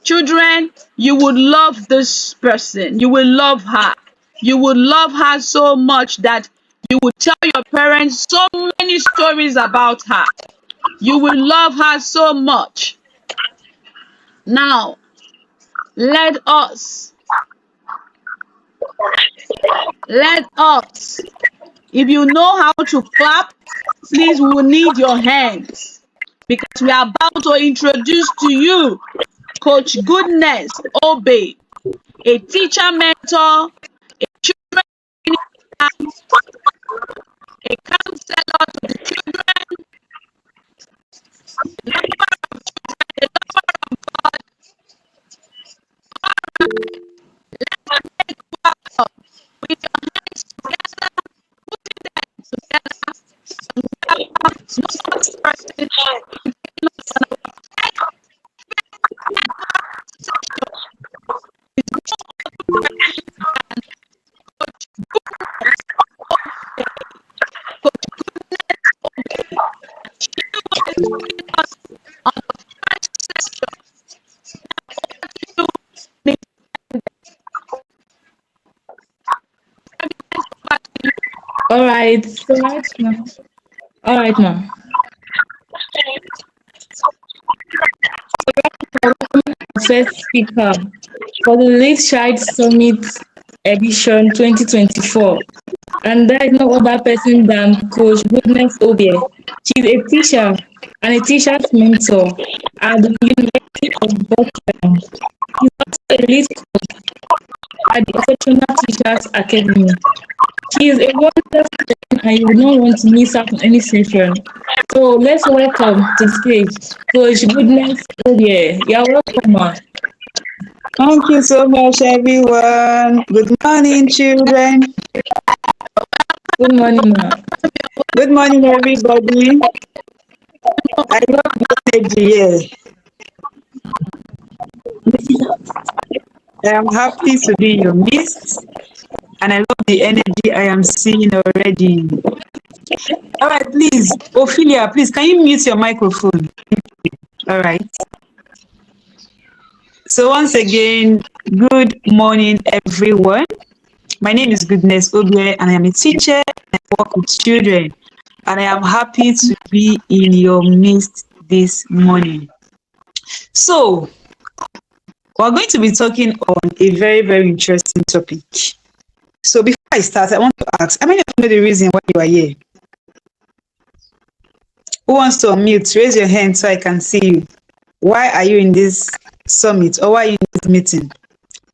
Children, you would love this person. You will love her. You would love her so much that you would tell your parents so many stories about her. You will love her so much. Now, let us, if you know how to clap, please, we will need your hands because we are about to introduce to you Coach Goodness Obey, a teacher mentor, a children trainer, a counselor to the children, a lover of children, a lover of God. All right, let's make welcome with your hands together, putting them together, and welcome no other person to join us on our first ever session. Is no other person than Coach Goodness Obey. Coach Goodness Obey. She will be joining us on the first session. Now over to you, Miss Evidence. Over to you. All right. All right, ma'am. First speaker for the Late Child Summit edition 2024. And that is no other person than Coach Goodness Obie. She's a teacher and a teacher's mentor at the University of Buckingham. She's also a lead coach at the Exceptional Teachers Academy. She is a wonderful person and you would not want to miss out on any session. So let's welcome to the stage Coach Goodness Obie. You're welcome, ma. Thank you so much, everyone. Good morning, children. Good morning, ma. Good morning, everybody. I love the energy here. I am happy to be in your midst, and I love the energy I am seeing already. All right, please, Ophelia, please, can you mute your microphone? All right. So once again, good morning, everyone. My name is Goodness Obie, and I am a teacher and I work with children. And I am happy to be in your midst this morning. So, we're going to be talking on a very, very interesting topic. So, before I start, I want to ask, how many of you know the reason why you are here? Who wants to unmute? Raise your hand so I can see you. Why are you in this summit or why are you in this meeting?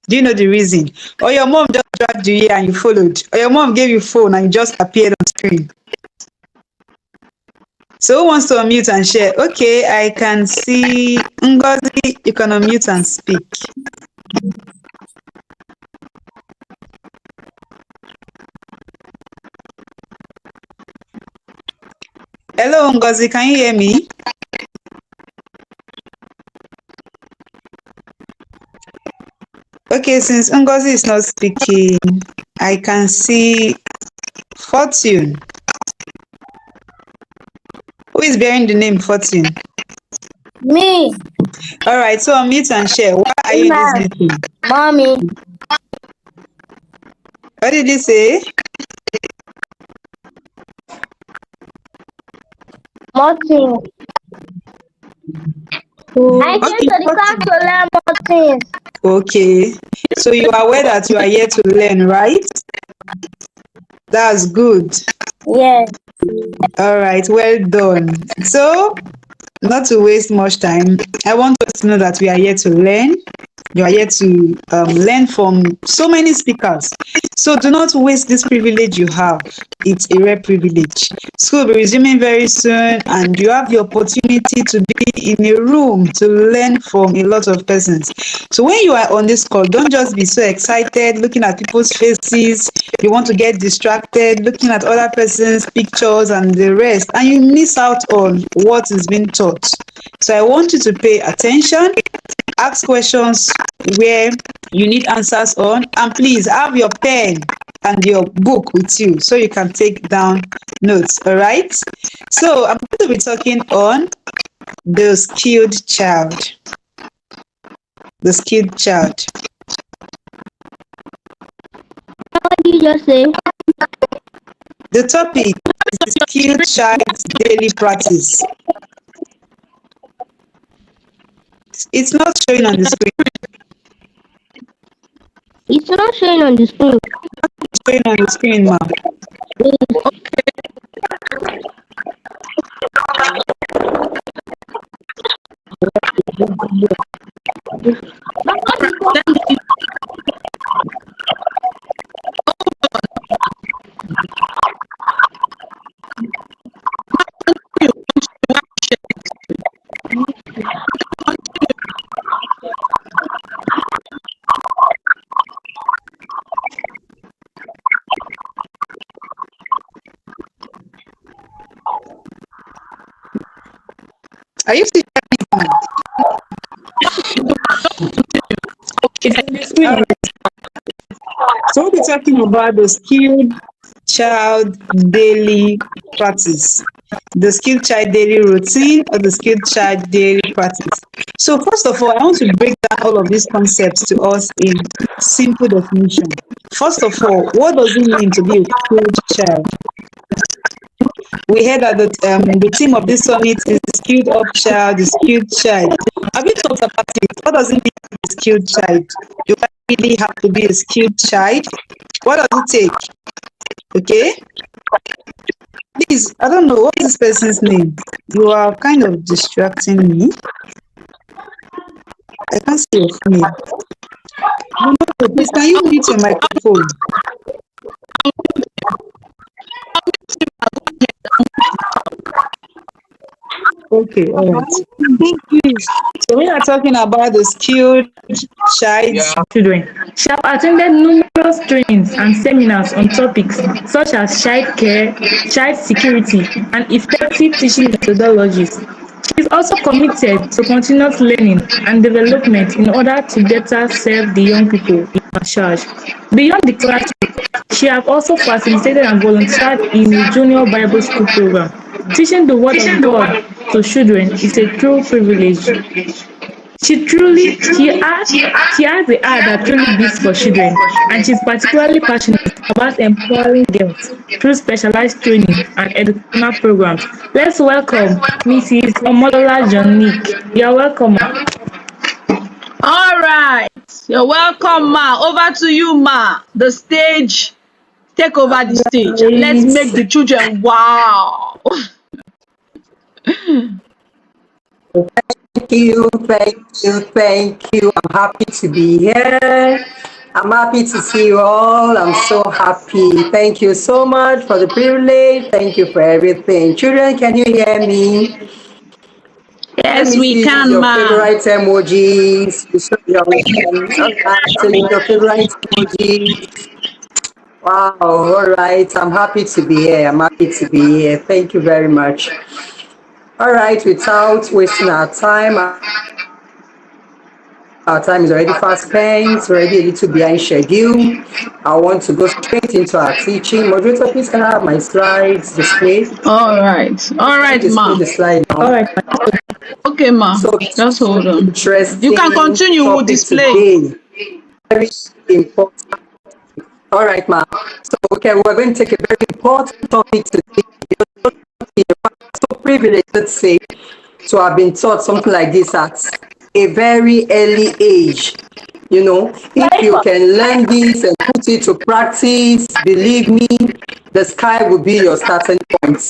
Do you know the reason? Or your mom just dragged you here and you followed? Or your mom gave you phone and you just appeared on screen? So who wants to unmute and share? Okay, I can see Ngozi. You can unmute and speak. Hello, Ngozi. Can you hear me? Okay, since Ngozi is not speaking, I can see Fortune. Who is bearing the name Fortune? Me, All right, so unmute and share. Why are you in this meeting? mommy, What did you say? Martin. I came Okay, to the class Fortune. to learn more things. Okay, so you are aware that you are here to learn, right? That's good. Yes. All right, well done. So, not to waste much time, I want us to know that we are here to learn. You are here to learn from so many speakers. So do not waste this privilege you have. It's a rare privilege. School will be resuming very soon, and you have the opportunity to be in a room to learn from a lot of persons. So when you are on this call, don't just be so excited looking at people's faces. You want to get distracted looking at other person's pictures and the rest, and you miss out on what is being taught. So I want you to pay attention, ask questions where you need answers on, and please have your pen and your book with you so you can take down notes. All right. So I'm going to be talking on the skilled child. The skilled child. What did you just say? The topic is the skilled child's daily practice. It's not showing on the screen. It's not showing on the screen. It's showing on the screen, ma'am. Are you still hearing me? It's on the screen. So we'll be talking about the skilled child daily practice, the skilled child daily routine, or the skilled child daily practice. So first of all, I want to break down all of these concepts to us in simple definition. First of all, what does it mean to be a skilled child? We heard that the theme of this summit is the skilled up child, the skilled child. Have you thought about it? What does it mean to be a skilled child? Do I really have to be a skilled child? What does it take? Okay? Please, I don't know, what's this person's name? You are kind of distracting me. I can't see your name. No, no, please, can you mute your microphone? Okay, all right. So we are talking about the skilled child. children. She have attended numerous trainings and seminars on topics such as child care, child security, and effective teaching methodologies. She is also committed to continuous learning and development in order to better serve the young people in her charge. Beyond the classroom, she have also facilitated and volunteered in a junior Bible school program. Teaching the word of God to children is a true privilege. She has a heart that truly beats for children, and she's particularly passionate about empowering girls through specialized training and educational programs. Let's welcome Mrs. Omolola John Nick. You're welcome, ma. All right. You're welcome, ma. Over to you, ma. The stage. Take over the stage. Let's make the children wow. Thank you. I'm happy to be here. I'm happy to see you all. I'm so happy. Thank you so much for the privilege. Thank you for everything. Children, can you hear me? Let Yes, me we see can, your ma. favorite emojis. You show your all right, so your favorite emojis. Wow, all right. I'm happy to be here. I'm happy to be here. Thank you very much. All right, without wasting our time is already fast spent, already a little behind schedule. I want to go straight into our teaching. Moderator, please can I have my slides displayed? All right. Please All can you right, display ma. the slide All now? right, Okay, ma. So Just hold on. You can interesting continue. We'll topic display it. today. Very important. All right, ma. So okay, we're going to take a very important topic today. So privileged, let's say, to have been taught something like this at a very early age. You know, if you can learn this and put it to practice, believe me, the sky will be your starting point.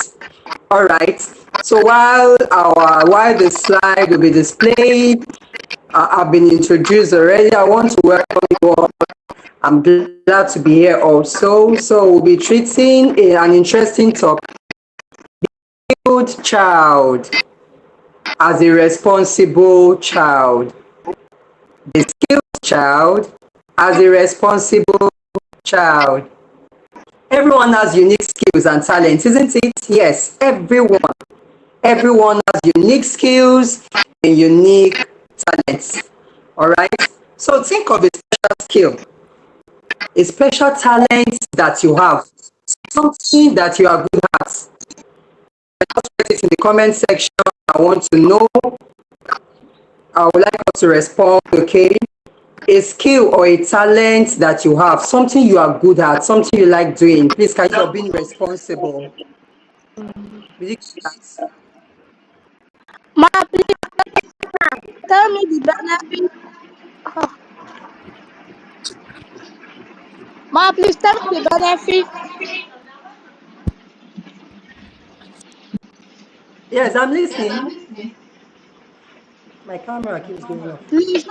All right. So while the slide will be displayed, I've been introduced already. I want to welcome you all. I'm glad to be here also. So we'll be treating an interesting topic, child as a responsible child. The skilled child as a responsible child. Everyone has unique skills and talents, isn't it? Yes, everyone. Everyone has unique skills and unique talents. All right. So think of a special skill, a special talent that you have, something that you are good at. Just write it in the comment section. I want to know. I would like us to respond. Okay. A skill or a talent that you have, something you are good at, something you like doing. Please, can you be responsible? Will you do that? Ma, please tell me the benefit. Ma, please tell me the benefit. Yes, I'm listening. My camera keeps going off. Please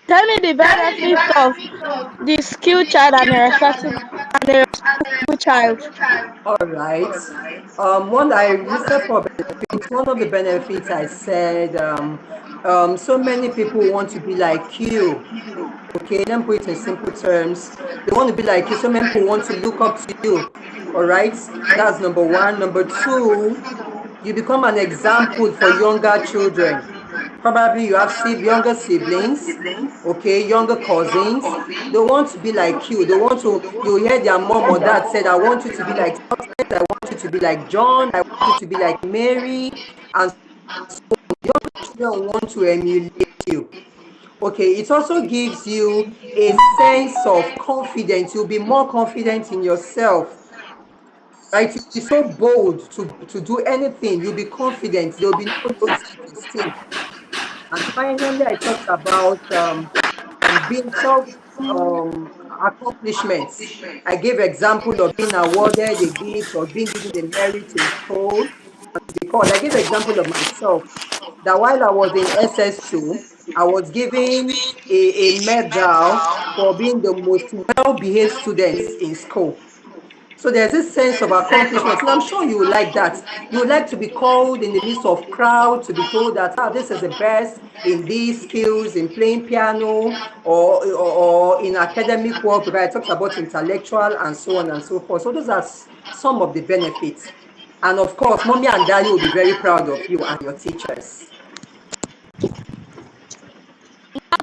tell me the benefit of the skilled child and a responsible child. All right. One I listed for benefits. One of the benefits I said, so many people want to be like you. Okay, let me put it in simple terms. They want to be like you. So many people want to look up to you. All right. That's number one. Number two, you become an example for younger children. Probably you have younger siblings, okay, younger cousins. They want to be like you. They want to, you hear their mom or dad said, I want you to be like Success, I want you to be like John, I want you to be like Mary. And younger children want to emulate you. Okay, it also gives you a sense of confidence. You'll be more confident in yourself, right? You'll be so bold to do anything. You'll be confident. There'll be no low self-esteem. And finally, I talked about being self accomplishments. I gave example of being awarded a gift or being given a merit in school. Because I gave example of myself that while I was in SS2, I was given a medal for being the most well-behaved students in school. So there's this sense of accomplishment, and I'm sure you would like that. You would like to be called in the midst of crowd to be told that this is the best in these skills, in playing piano, or in academic work, because it talks about intellectual and so on and so forth. So those are some of the benefits. And of course, mommy and daddy will be very proud of you and your teachers.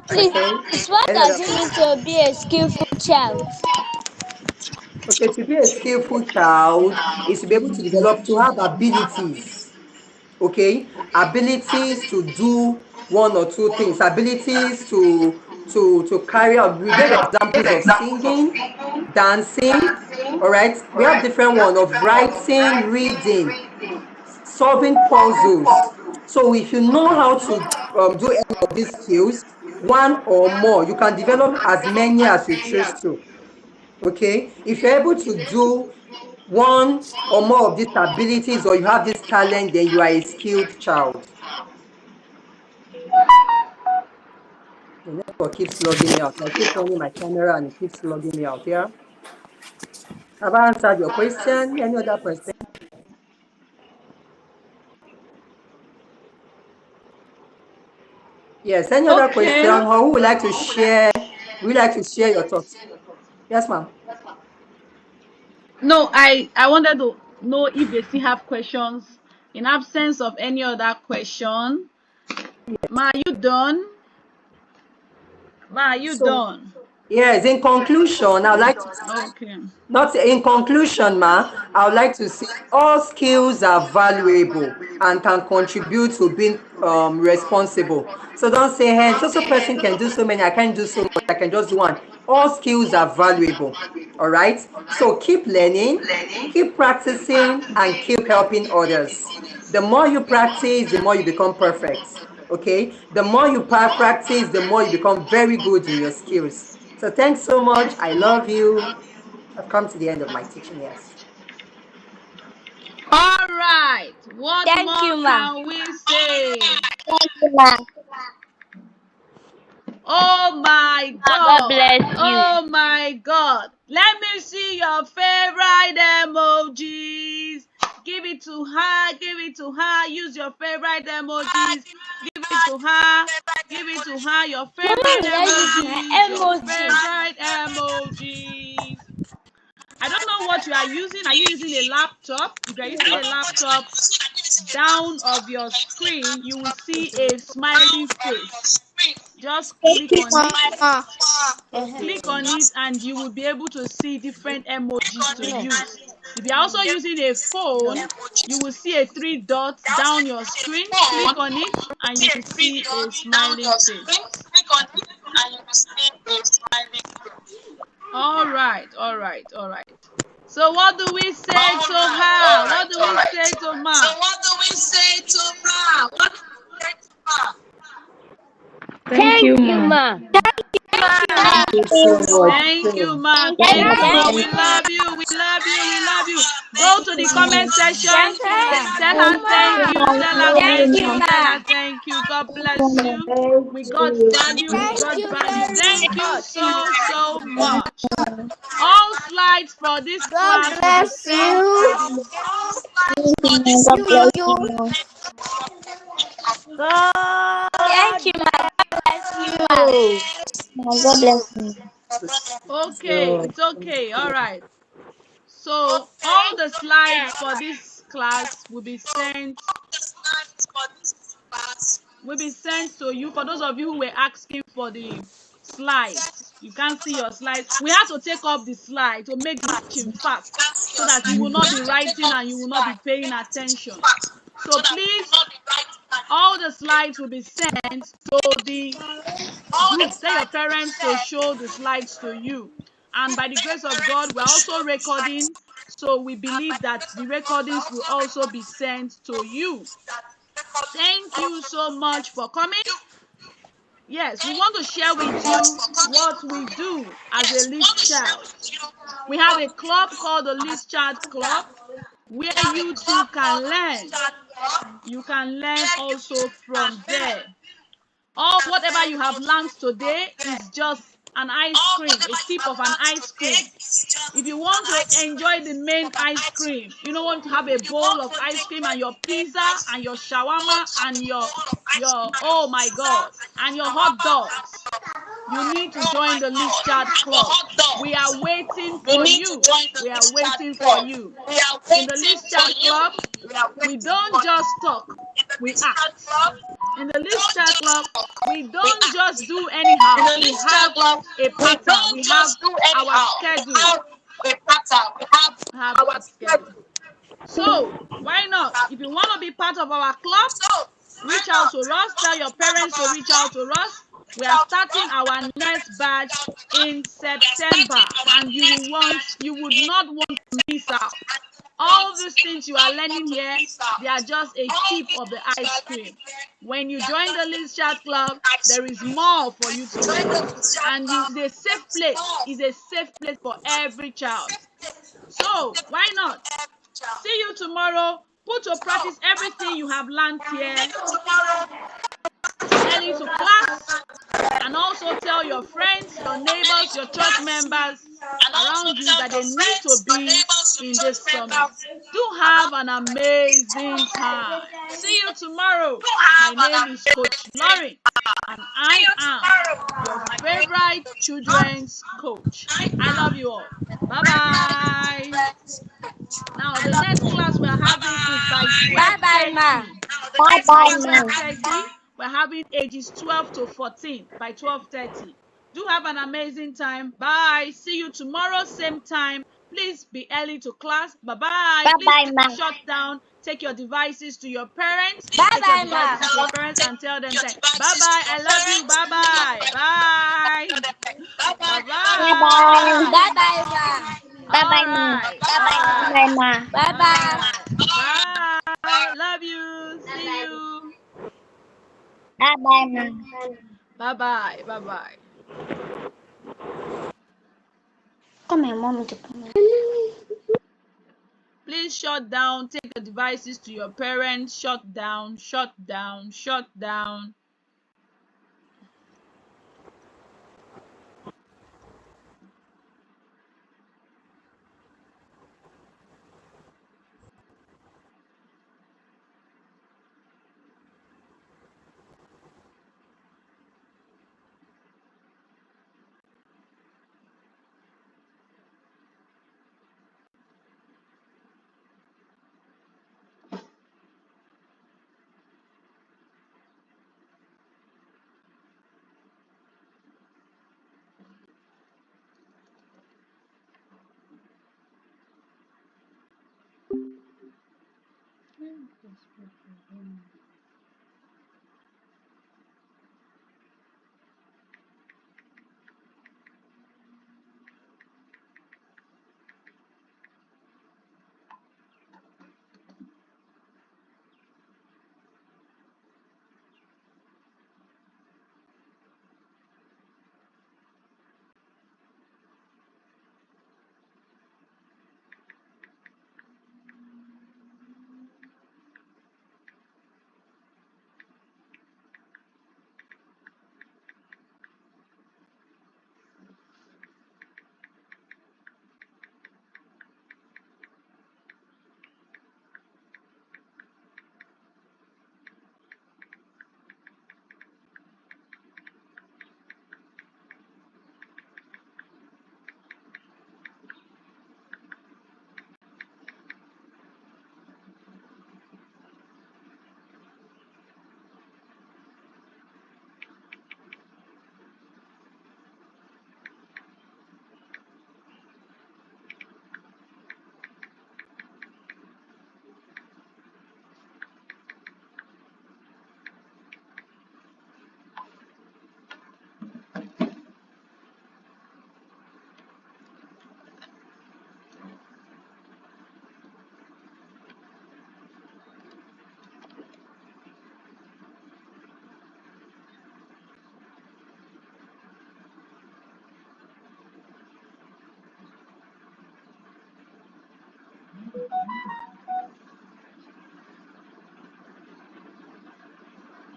Please, Okay. what Any does other it mean question? to be a skillful child? Okay, to be a skillful child is to be able to develop, to have abilities. Okay, abilities to do one or two things, abilities to carry out. We gave examples of singing, dancing. All right, we have different one of writing, reading, solving puzzles. So if you know how to do any of these skills, one or more, you can develop as many as you choose to. Okay, if you're able to do one or more of these abilities, or you have this talent, then you are a skilled child. The network keeps logging me out. I keep running my camera and it keeps logging me out. Yeah. Have I answered your question? Any other person? Yes. Any other question? Okay. Or who would like to share? Would you like to share your thoughts? Yes, ma'am. No, I wanted to know if they still have questions. In absence of any other question, Ma, are you done? Ma, are you So, done? yes. In conclusion, I'd like to Okay. Not in conclusion, ma, I would like to say all skills are valuable and can contribute to being responsible. So don't say, hey, so person can do so many, I can't do so much, I can just do one. All skills are valuable. All right. So keep learning, keep practicing, and keep helping others. The more you practice, the more you become perfect. Okay. The more you practice, the more you become very good in your skills. So thanks so much. I love you. I've come to the end of my teaching, yes. All right. What Thank more you, ma. can we say? Thank you, ma. Oh my God God. bless you. Oh my God. Let me see your favorite emojis. Give it to her. Give it to her. Use your favorite emojis. Give it to her. Give it to her. Your Mama, favorite will I use emojis. my Your emoji? favorite emojis. I don't know what you are using. Are you using a laptop? If you are using a laptop, down of your screen, you will see a smiling face. Just Thank click you, on it. mama. Click on it and you will be able to see different emojis to use. If you're also using a phone, you will see a three dots down your screen. Click on it and you will see a smiling face. All right, all right, all right. So what do we say to her? What do we say to Ma? Thank Thank you, you, ma. ma. Thank you, ma. Thank you so much. Thank you, Ma. Thank you, Thank ma. you. Thank We love you. We love you. We love you. Go to the comment section. you, ma. Tell her thank you. Tell her Thank thank you, you. Tell ma. her thank you. God bless you. With God's value, with Thank God's you value. very Thank you much. so, so much. All slides for this God class will be bless sent. you. You. God. Thank you, ma. God bless you. God bless you. Okay, it's okay. All right. So all the slides for this class will be sent to you. For those of you who were asking for the slides, you can't see your slides. We have to take off the slide to make the teaching fast so that you will not be writing and you will not be paying attention. So please, all the slides will be sent to the group. Tell your parents to show the slides to you. And by the grace of God, we're also recording. So we believe that the recordings will also be sent to you. Thank you so much for coming. Yes, we want to share with you what we do as a lead child. We have a club called the Lead Child Club where you too can learn. You can learn also from there. Or whatever you have learned today is just an ice cream, a tip of an ice cream. If you want to enjoy the main ice cream, you don't want to have a bowl of ice cream and your pizza and your shawarma and your oh my god, and your hot dogs, you need to join the Lichard Club. We are waiting for you. We are waiting for you. In the Lichard Club, we don't just talk, we act. In the Lichard Club, we don't just do anyhow. We have a pattern. We have our schedule. We have our schedule. So, why not? If you want to be part of our club, reach out to us. Tell your parents to reach out to us. We are starting our next batch in September, and you would not want to miss out. All these things you are learning here, they are just a tip of the ice cream. When you join the Lichard Club, there is more for you to learn, and it's a safe place. It's a safe place for every child. So why not? See you tomorrow. Put to practice everything you have learned here. Be early to class, and also tell your friends, your neighbors, your church members around you that they need to be in this summit. Do have an amazing time. See you tomorrow. My name is Coach Lauren, and I am your favorite children's coach. I love you all. Bye bye. Now the next class we're having is by Bye bye, ma. 12:30. Bye By bye, ma. 12:30, we're having ages 12 to 14 by 12:30. Do have an amazing time. Bye. See you tomorrow, same time. Please be early to class. Bye bye. Bye Please bye, ma. shut down. Take your devices to your parents. Bye Take your bye, ma. devices to your parents and tell them, bye bye. I love you. Bye bye. Bye. Bye Bye bye. Bye bye. bye, ma. Bye All bye, ma. right. Bye Bye. bye, ma. Bye All bye. right. Bye. Love you. See you. Bye bye, ma. Bye bye. Bye bye. Come here, mommy to come. Please shut down. Take the devices to your parents. Shut down. Shut down. Shut down.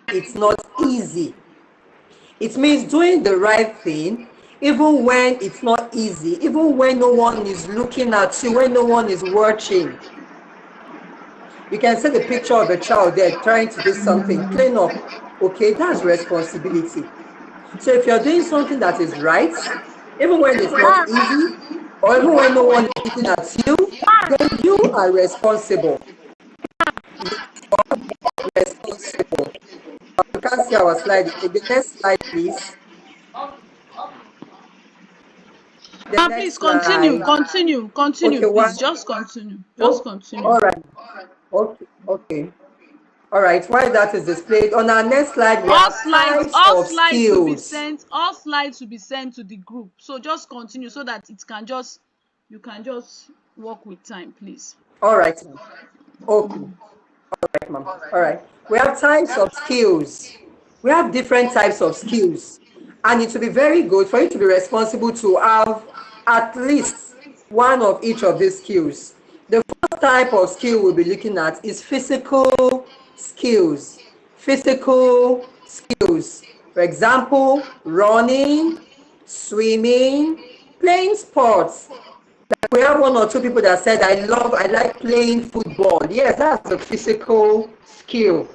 It's not easy. It means doing the right thing even when it's not easy, even when no one is looking at you, when no one is watching. You can see the picture of a child there trying to do something, clean up. Okay, that's responsibility. So if you're doing something that is right, even when it's not easy, or even when no one is looking at you, then you are responsible. You are responsible. You can't see our slide. The next slide, please. The Please next continue, slide. continue, Okay, continue, one. please. Just continue. Just Oh, continue. all right. Okay, okay. All right. While that is displayed, on our next slide, we have types All of slides will be skills. sent, all slides will be sent to the group. So just continue so that it can just you can just work with time, please. All right, ma'am. Okay. Right, ma'am. All right. We have types of skills. We have different types of skills. And it will be very good for you to be responsible to have at least one of each of these skills. The first type of skill we'll be looking at is physical skills. Physical skills. For example, running, swimming, playing sports. We have one or two people that said, I like playing football. Yes, that's a physical skill.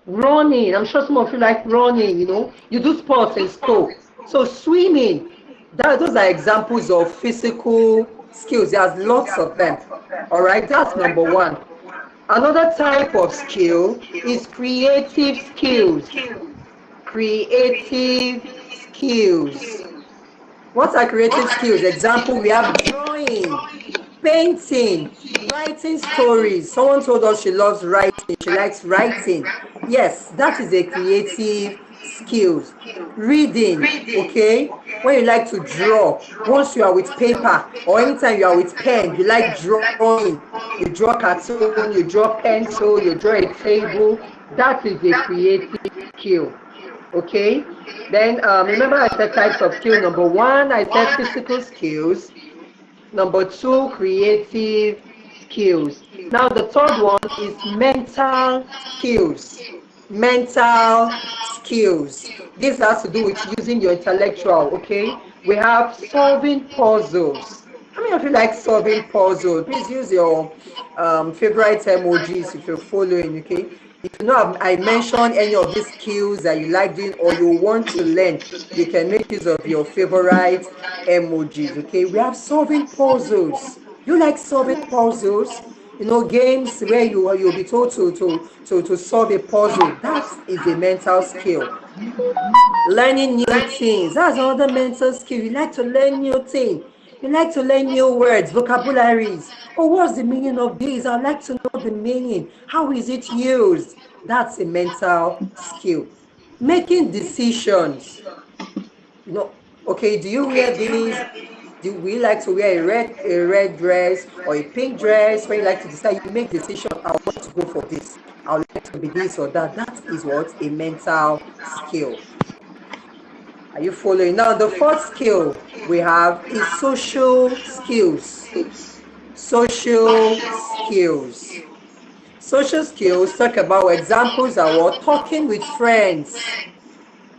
Running, I'm sure some of you like running, you do sports in school. So swimming, those are examples of physical skills. There's lots of them. All right, that's number one. Another type of skill is creative skills. Creative skills. What are creative skills? Example, we have drawing, painting, writing stories. Someone told us she loves writing, she likes writing. Yes, that is a creative skills. Reading, okay? When you like to draw, once you are with paper or anytime you are with pen, you like drawing. You draw cartoon, you draw pencil, you draw a table. That is a creative skill. Okay, then remember I said types of skill. Number one, I said physical skills. Number two, creative skills. Now the third one is mental skills. Mental skills. This has to do with using your intellectual, okay? We have solving puzzles. How many of you like solving puzzles? Please use your favorite emojis if you're following, okay? If you know I mentioned any of these skills that you like doing or you want to learn, you can make use of your favorite emojis, okay? We have solving puzzles. You like solving puzzles? Games where you'll be told to solve a puzzle. That is a mental skill. Learning new things, that's another mental skill. You like to learn new things. You like to learn new words, vocabularies. Oh, what's the meaning of this? I'd like to know the meaning. How is it used? That's a mental skill. Making decisions. Okay, do you wear this? Do we like to wear a red dress or a pink dress? When you like to decide, you make decision. I want to go for this. I would like to be this or that. That is what a mental skill. Are you following? Now, the fourth skill we have is social skills. Social skills. Social skills talk about examples are what? Talking with friends.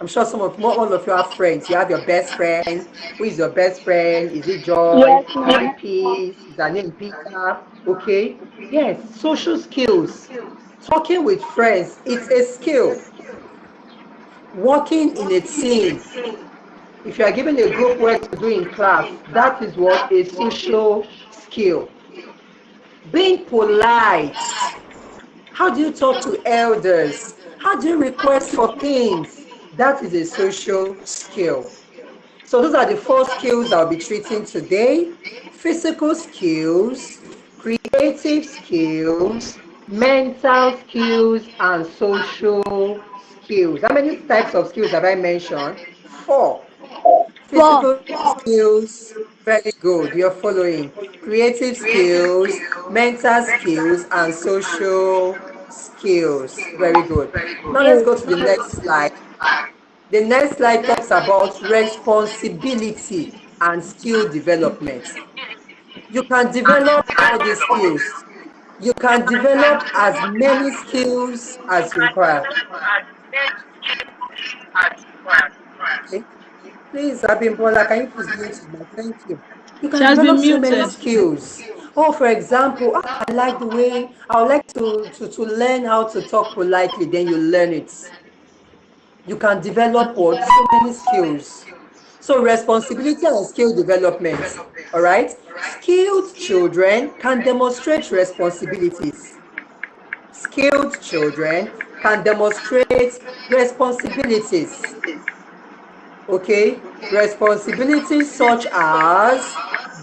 I'm sure all of you have friends. You have your best friend. Who is your best friend? Is it Joy? Yes, Is ma'am. it Peace? Is her name Peter? Okay. Yes, social skills. Talking with friends, it's a skill. Working in a team. If you are given a group work to do in class, that is what a social skill. Being polite. How do you talk to elders? How do you request for things? That is a social skill. So those are the four skills I'll be treating today. Physical skills, creative skills, mental skills, and social skills. How many types of skills have I mentioned? Four. Four. Physical skills, very good. You're following. Creative skills, mental skills, and social skills. Very good. Now let's go to the next slide. The next slide talks about responsibility and skill development. You can develop all these skills. You can develop as many skills as you require. Okay? Please, Abimbola, can you please mute your mic? Thank you. You She can has develop been so many muted. skills. Oh, for example, I like the way I would like to learn how to talk politely, then you learn it. You can develop what? So many skills. So responsibility and skill development. All right. Skilled children can demonstrate responsibilities. Skilled children can demonstrate responsibilities. Okay. Responsibilities such as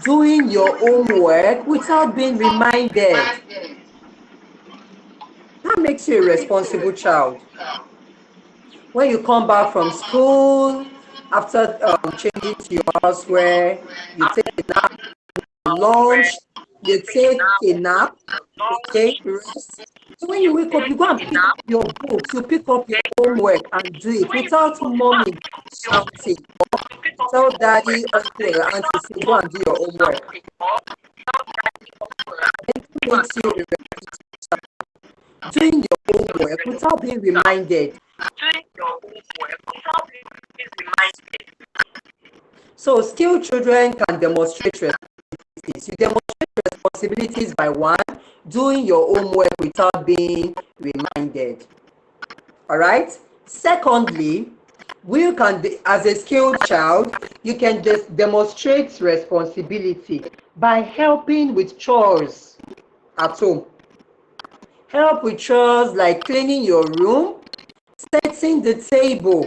doing your homework without being reminded. That makes you a responsible child. When you come back from school, after changing to your house where you take lunch, you take a nap, okay, rest. So when you wake up, you go and pick up your books, you pick up your homework and do it without mommy shouting. Tell daddy, uncle, or auntie, say, go and do your homework. It makes you doing your homework without being reminded. So skilled children can demonstrate responsibilities. You demonstrate responsibilities by one, doing your homework without being reminded. All right. Secondly, we can, as a skilled child, you can demonstrate responsibility by helping with chores at home. Help with chores like cleaning your room, setting the table.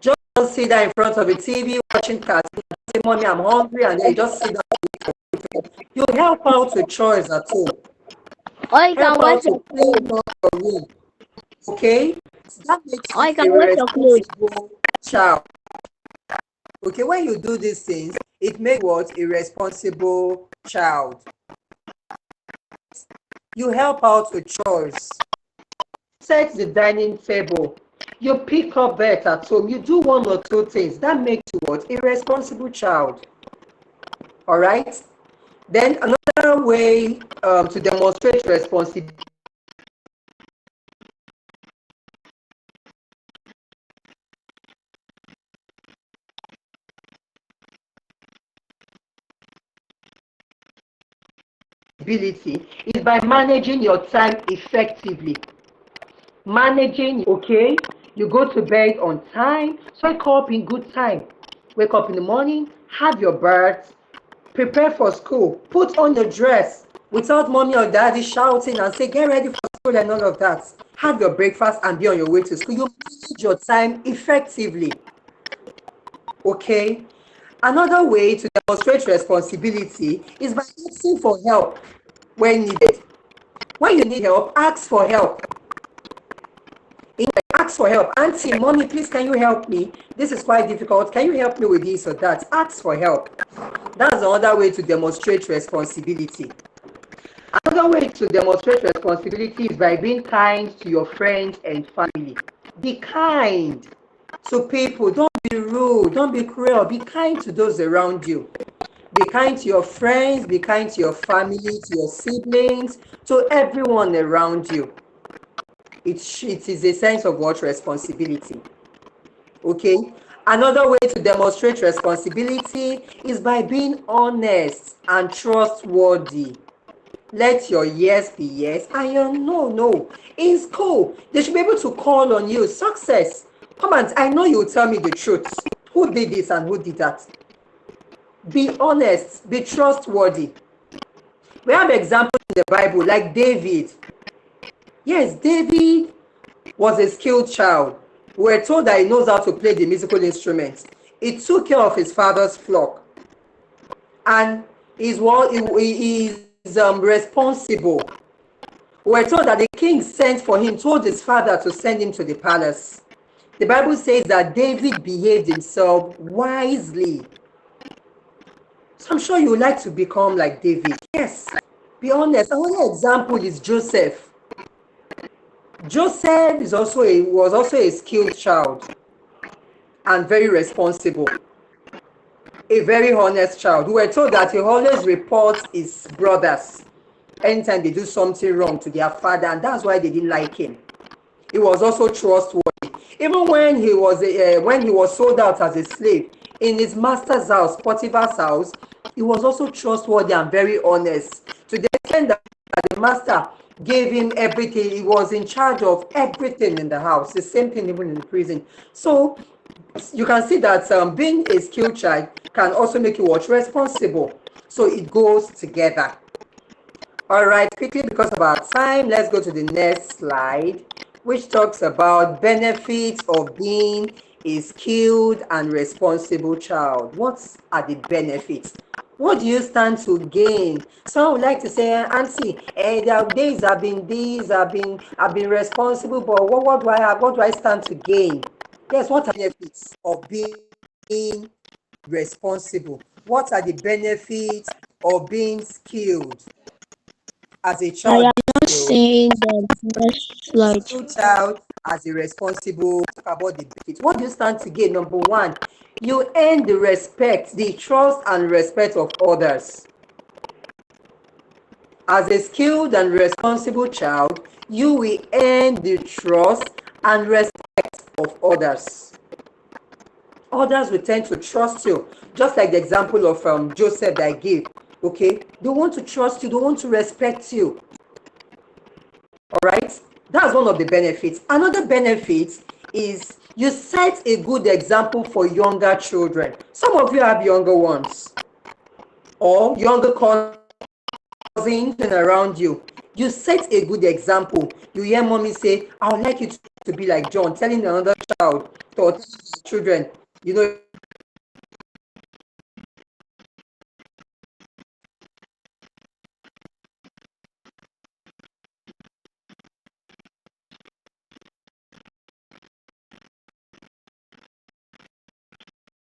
Just sit down in front of a TV watching cartoon, say, Mommy, I'm hungry, and then you just sit down. You help out with chores at home. Or you can Help wash out your to clean clothes. up your room. Okay? So that makes Or you you can a wash your clothes. responsible child. Okay, when you do these things, it makes what? A responsible child. You help out with chores. Set the dining table. You pick up bed at home. You do one or two things. That makes you what? A responsible child. All right? Then another way to demonstrate responsibility is by managing your time effectively. Managing, okay? You go to bed on time, so wake up in good time. Wake up in the morning, have your bath, prepare for school, put on your dress without mommy or daddy shouting and say, get ready for school and all of that. Have your breakfast and be on your way to school. You manage your time effectively. Okay? Another way to demonstrate responsibility is by asking for help when needed. When you need help, ask for help. Ask for help. Auntie, mommy, please, can you help me? This is quite difficult. Can you help me with this or that? Ask for help. That's another way to demonstrate responsibility. Another way to demonstrate responsibility is by being kind to your friends and family. Be kind to people. Don't be rude. Don't be cruel. Be kind to those around you. Be kind to your friends. Be kind to your family, to your siblings, to everyone around you. It is a sense of what? Responsibility. Okay? Another way to demonstrate responsibility is by being honest and trustworthy. Let your yes be yes and your no, no. In school, they should be able to call on you. Success. Come on, I know you'll tell me the truth. Who did this and who did that? Be honest, be trustworthy. We have examples in the Bible, like David. Yes, David was a skilled child. We were told that he knows how to play the musical instruments. He took care of his father's flock. And he is responsible. We were told that the king sent for him, told his father to send him to the palace. The Bible says that David behaved himself wisely. So I'm sure you would like to become like David. Yes, be honest. Another example is Joseph. Joseph was also a skilled child and very responsible. A very honest child. We were told that he always reports his brothers anytime they do something wrong to their father, and that's why they didn't like him. He was also trustworthy. Even when he was sold out as a slave in his master's house, Potiphar's house, he was also trustworthy and very honest. To the extent that the master gave him everything, he was in charge of everything in the house. The same thing even in the prison. So you can see that being a skilled child can also make you what responsible. So it goes together. All right, quickly because of our time, let's go to the next slide, which talks about benefits of being a skilled and responsible child. What are the benefits? What do you stand to gain? Some would like to say, Auntie, there are days I've been this, I've been responsible, but what do I have? What do I stand to gain? Yes, what are the benefits of being responsible? What are the benefits of being skilled? As a I child, am not seeing the next slide. skilled child, as a responsible, talk about the benefits. What do you stand to gain? Number one, you earn the respect, the trust and respect of others. As a skilled and responsible child, you will earn the trust and respect of others. Others will tend to trust you, just like the example of Joseph that I gave. Okay, they want to trust you, they want to respect you. All right, that's one of the benefits. Another benefit is you set a good example for younger children. Some of you have younger ones or younger cousins around you. You set a good example. You hear mommy say, I would like you to be like John, telling another child or children, you know,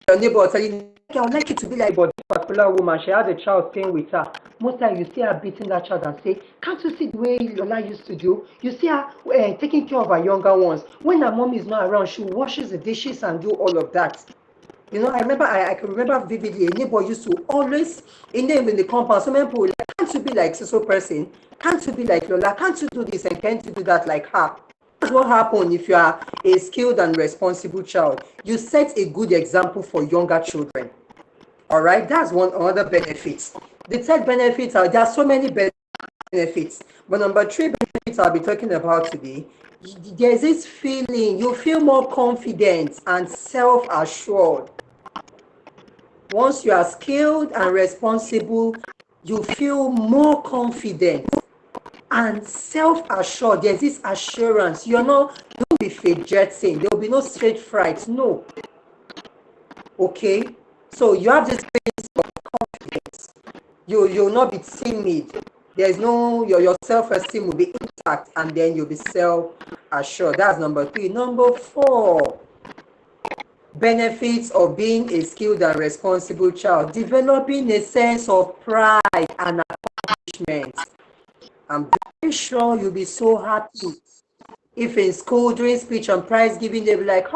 your neighbor telling you, I would like you to be like but this particular woman, she had a child staying with her. Most times you see her beating that child and say, can't you see the way Lola used to do? You see her taking care of her younger ones. When her mom is not around, she washes the dishes and do all of that. You know, I remember, I can remember vividly, a neighbor used to always, in the compound, so many people were like, can't you be like so person? Can't you be like Lola? Can't you do this and can't you do that like her? That's what happens if you are a skilled and responsible child. You set a good example for younger children. All right, that's one other benefit. The third benefits are there are so many benefits, but number three benefits I'll be talking about today. There's this feeling you feel more confident and self-assured. Once you are skilled and responsible, you feel more confident and self-assured. There's this assurance. You won't be fidgeting. There will be no stage fright. No. Okay. So you have this feeling of confidence. You'll not be timid. There's no your self-esteem will be intact, and then you'll be self-assured. That's number three. Number four. Benefits of being a skilled and responsible child. Developing a sense of pride and accomplishment. I'm very sure you'll be so happy if in school during speech and prize giving they'll be like,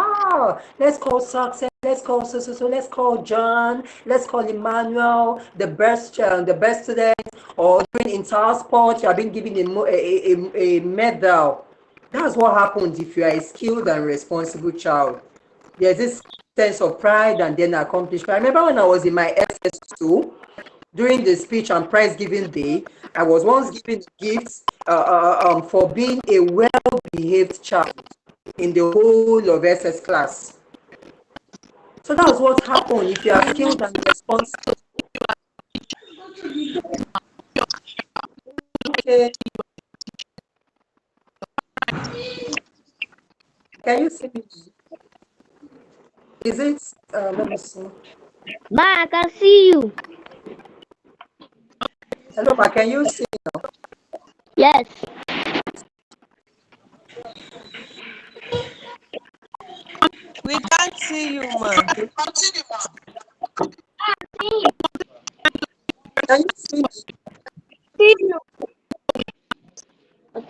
let's call Success, let's call so, let's call John, let's call Emmanuel, the best student, or during inter sport you have been given a medal. That's what happens if you are a skilled and responsible child. There's this sense of pride and then accomplishment. I remember when I was in my SS2, during the speech and prize giving day, I was once given gifts for being a well-behaved child in the whole of SS class. So that's what happened if you are skilled and responsible. Okay. Can you see me? Is it? Let me see. Ma, I can see you. Hello, ma. Can you see now? Yes. We can't see you, ma. Can you see me?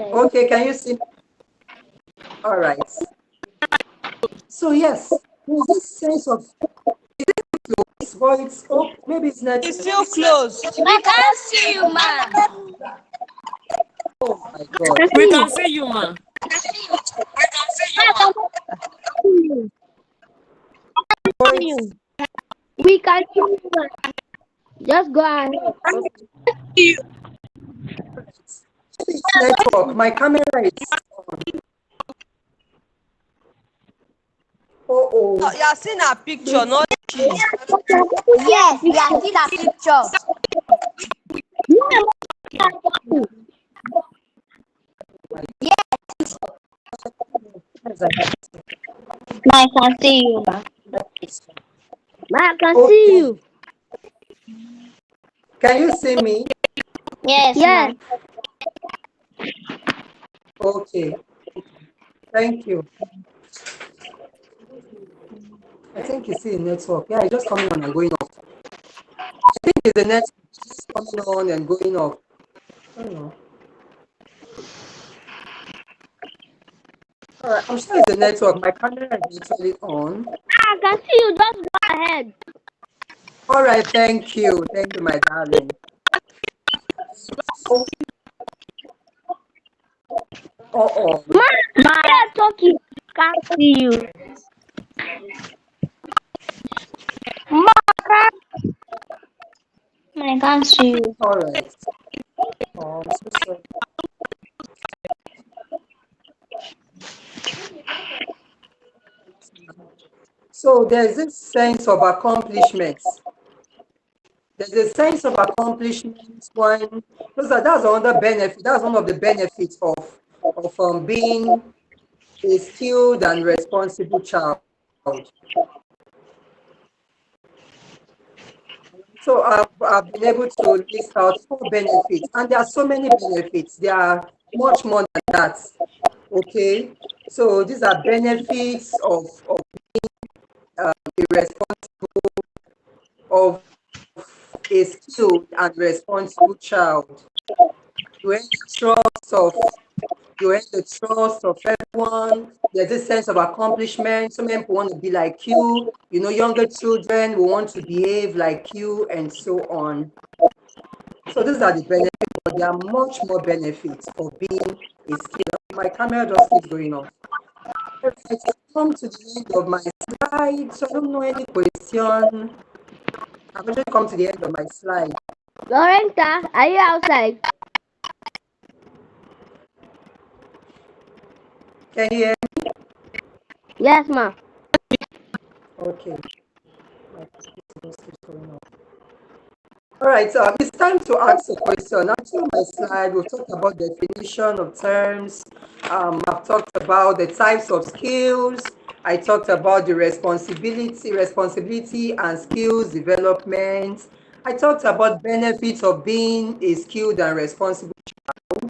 Okay, can you see me? All right. So yes, there's this sense of this voice. Oh, maybe it's not. It's still closed. We can't see you, ma. Oh my God. We can see you, ma. see you. We can see you. Just go ahead. Okay. Network. My camera is on. Oh, Oh, oh. you are seeing her picture, not she. Yes, we are seeing a picture. I can see you. I can see Okay. you. Can you see me? Yes, yes. Okay. Thank you. I think you see the network. Yeah, it's just coming on and going off. I think it's the network just coming on and going off. I don't know. All right. I'm sure it's the network. My camera is actually on. I can see you. Just go ahead. All right. Thank you. Thank you, my darling. So, oh. Ma, you're talking. Can't see you. Ma, I can't see you. All right. Oh, I'm so sorry. So there's this sense of accomplishments. There's a sense of accomplishment when that's another benefit. That's one of the benefits of being a skilled and responsible child. So I've been able to list out 4 benefits, and there are so many benefits. There are much more than that. Okay, so these are benefits of a of a skilled and responsible child. You earn the trust of you earn the trust of everyone. There's a sense of accomplishment. Some people want to be like you. You know, younger children will want to behave like you, and so on. So these are the benefits, but there are much more benefits for being a skilled. My camera just keeps going off. Alright, I've come to the end of my slide. So I don't know any question. I've actually come to the end of my slide. Lorenta, are you outside? Can you hear Yes, ma. me? Okay. My computer just keeps going off. All right, so it's time to ask a question. Actually, on my slide, we've talked about definition of terms. I've talked about the types of skills. I talked about the responsibility and skills development. I talked about benefits of being a skilled and responsible. We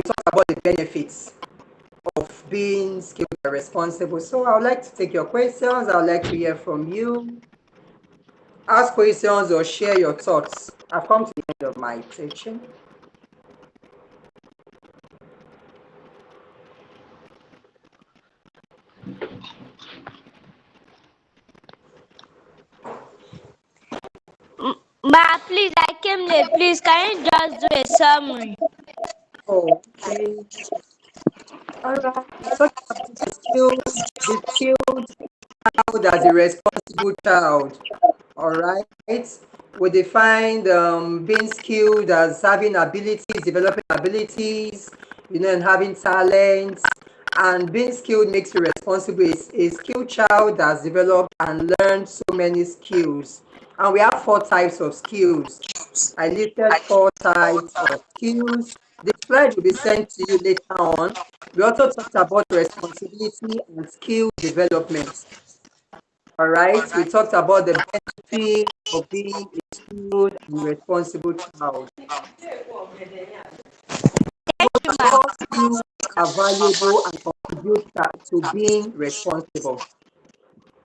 talked about the benefits of being skilled and responsible. So I would like to take your questions. I would like to hear from you. Ask questions or share your thoughts. I've come to the end of my section. Ma, please, I came late. Please, can you just do a summary? Okay. All right. We talked about the skilled child as a responsible child. All right. We defined being skilled as having abilities, developing abilities, and having talents. And being skilled makes you responsible. Is a skilled child that's developed and learned so many skills. And we have 4 types of skills. I listed 4 types of skills. The slide will be sent to you later on. We also talked about responsibility and skill development. All right. We talked about the benefit of being a skilled and responsible child. All skills are valuable and contribute to being responsible.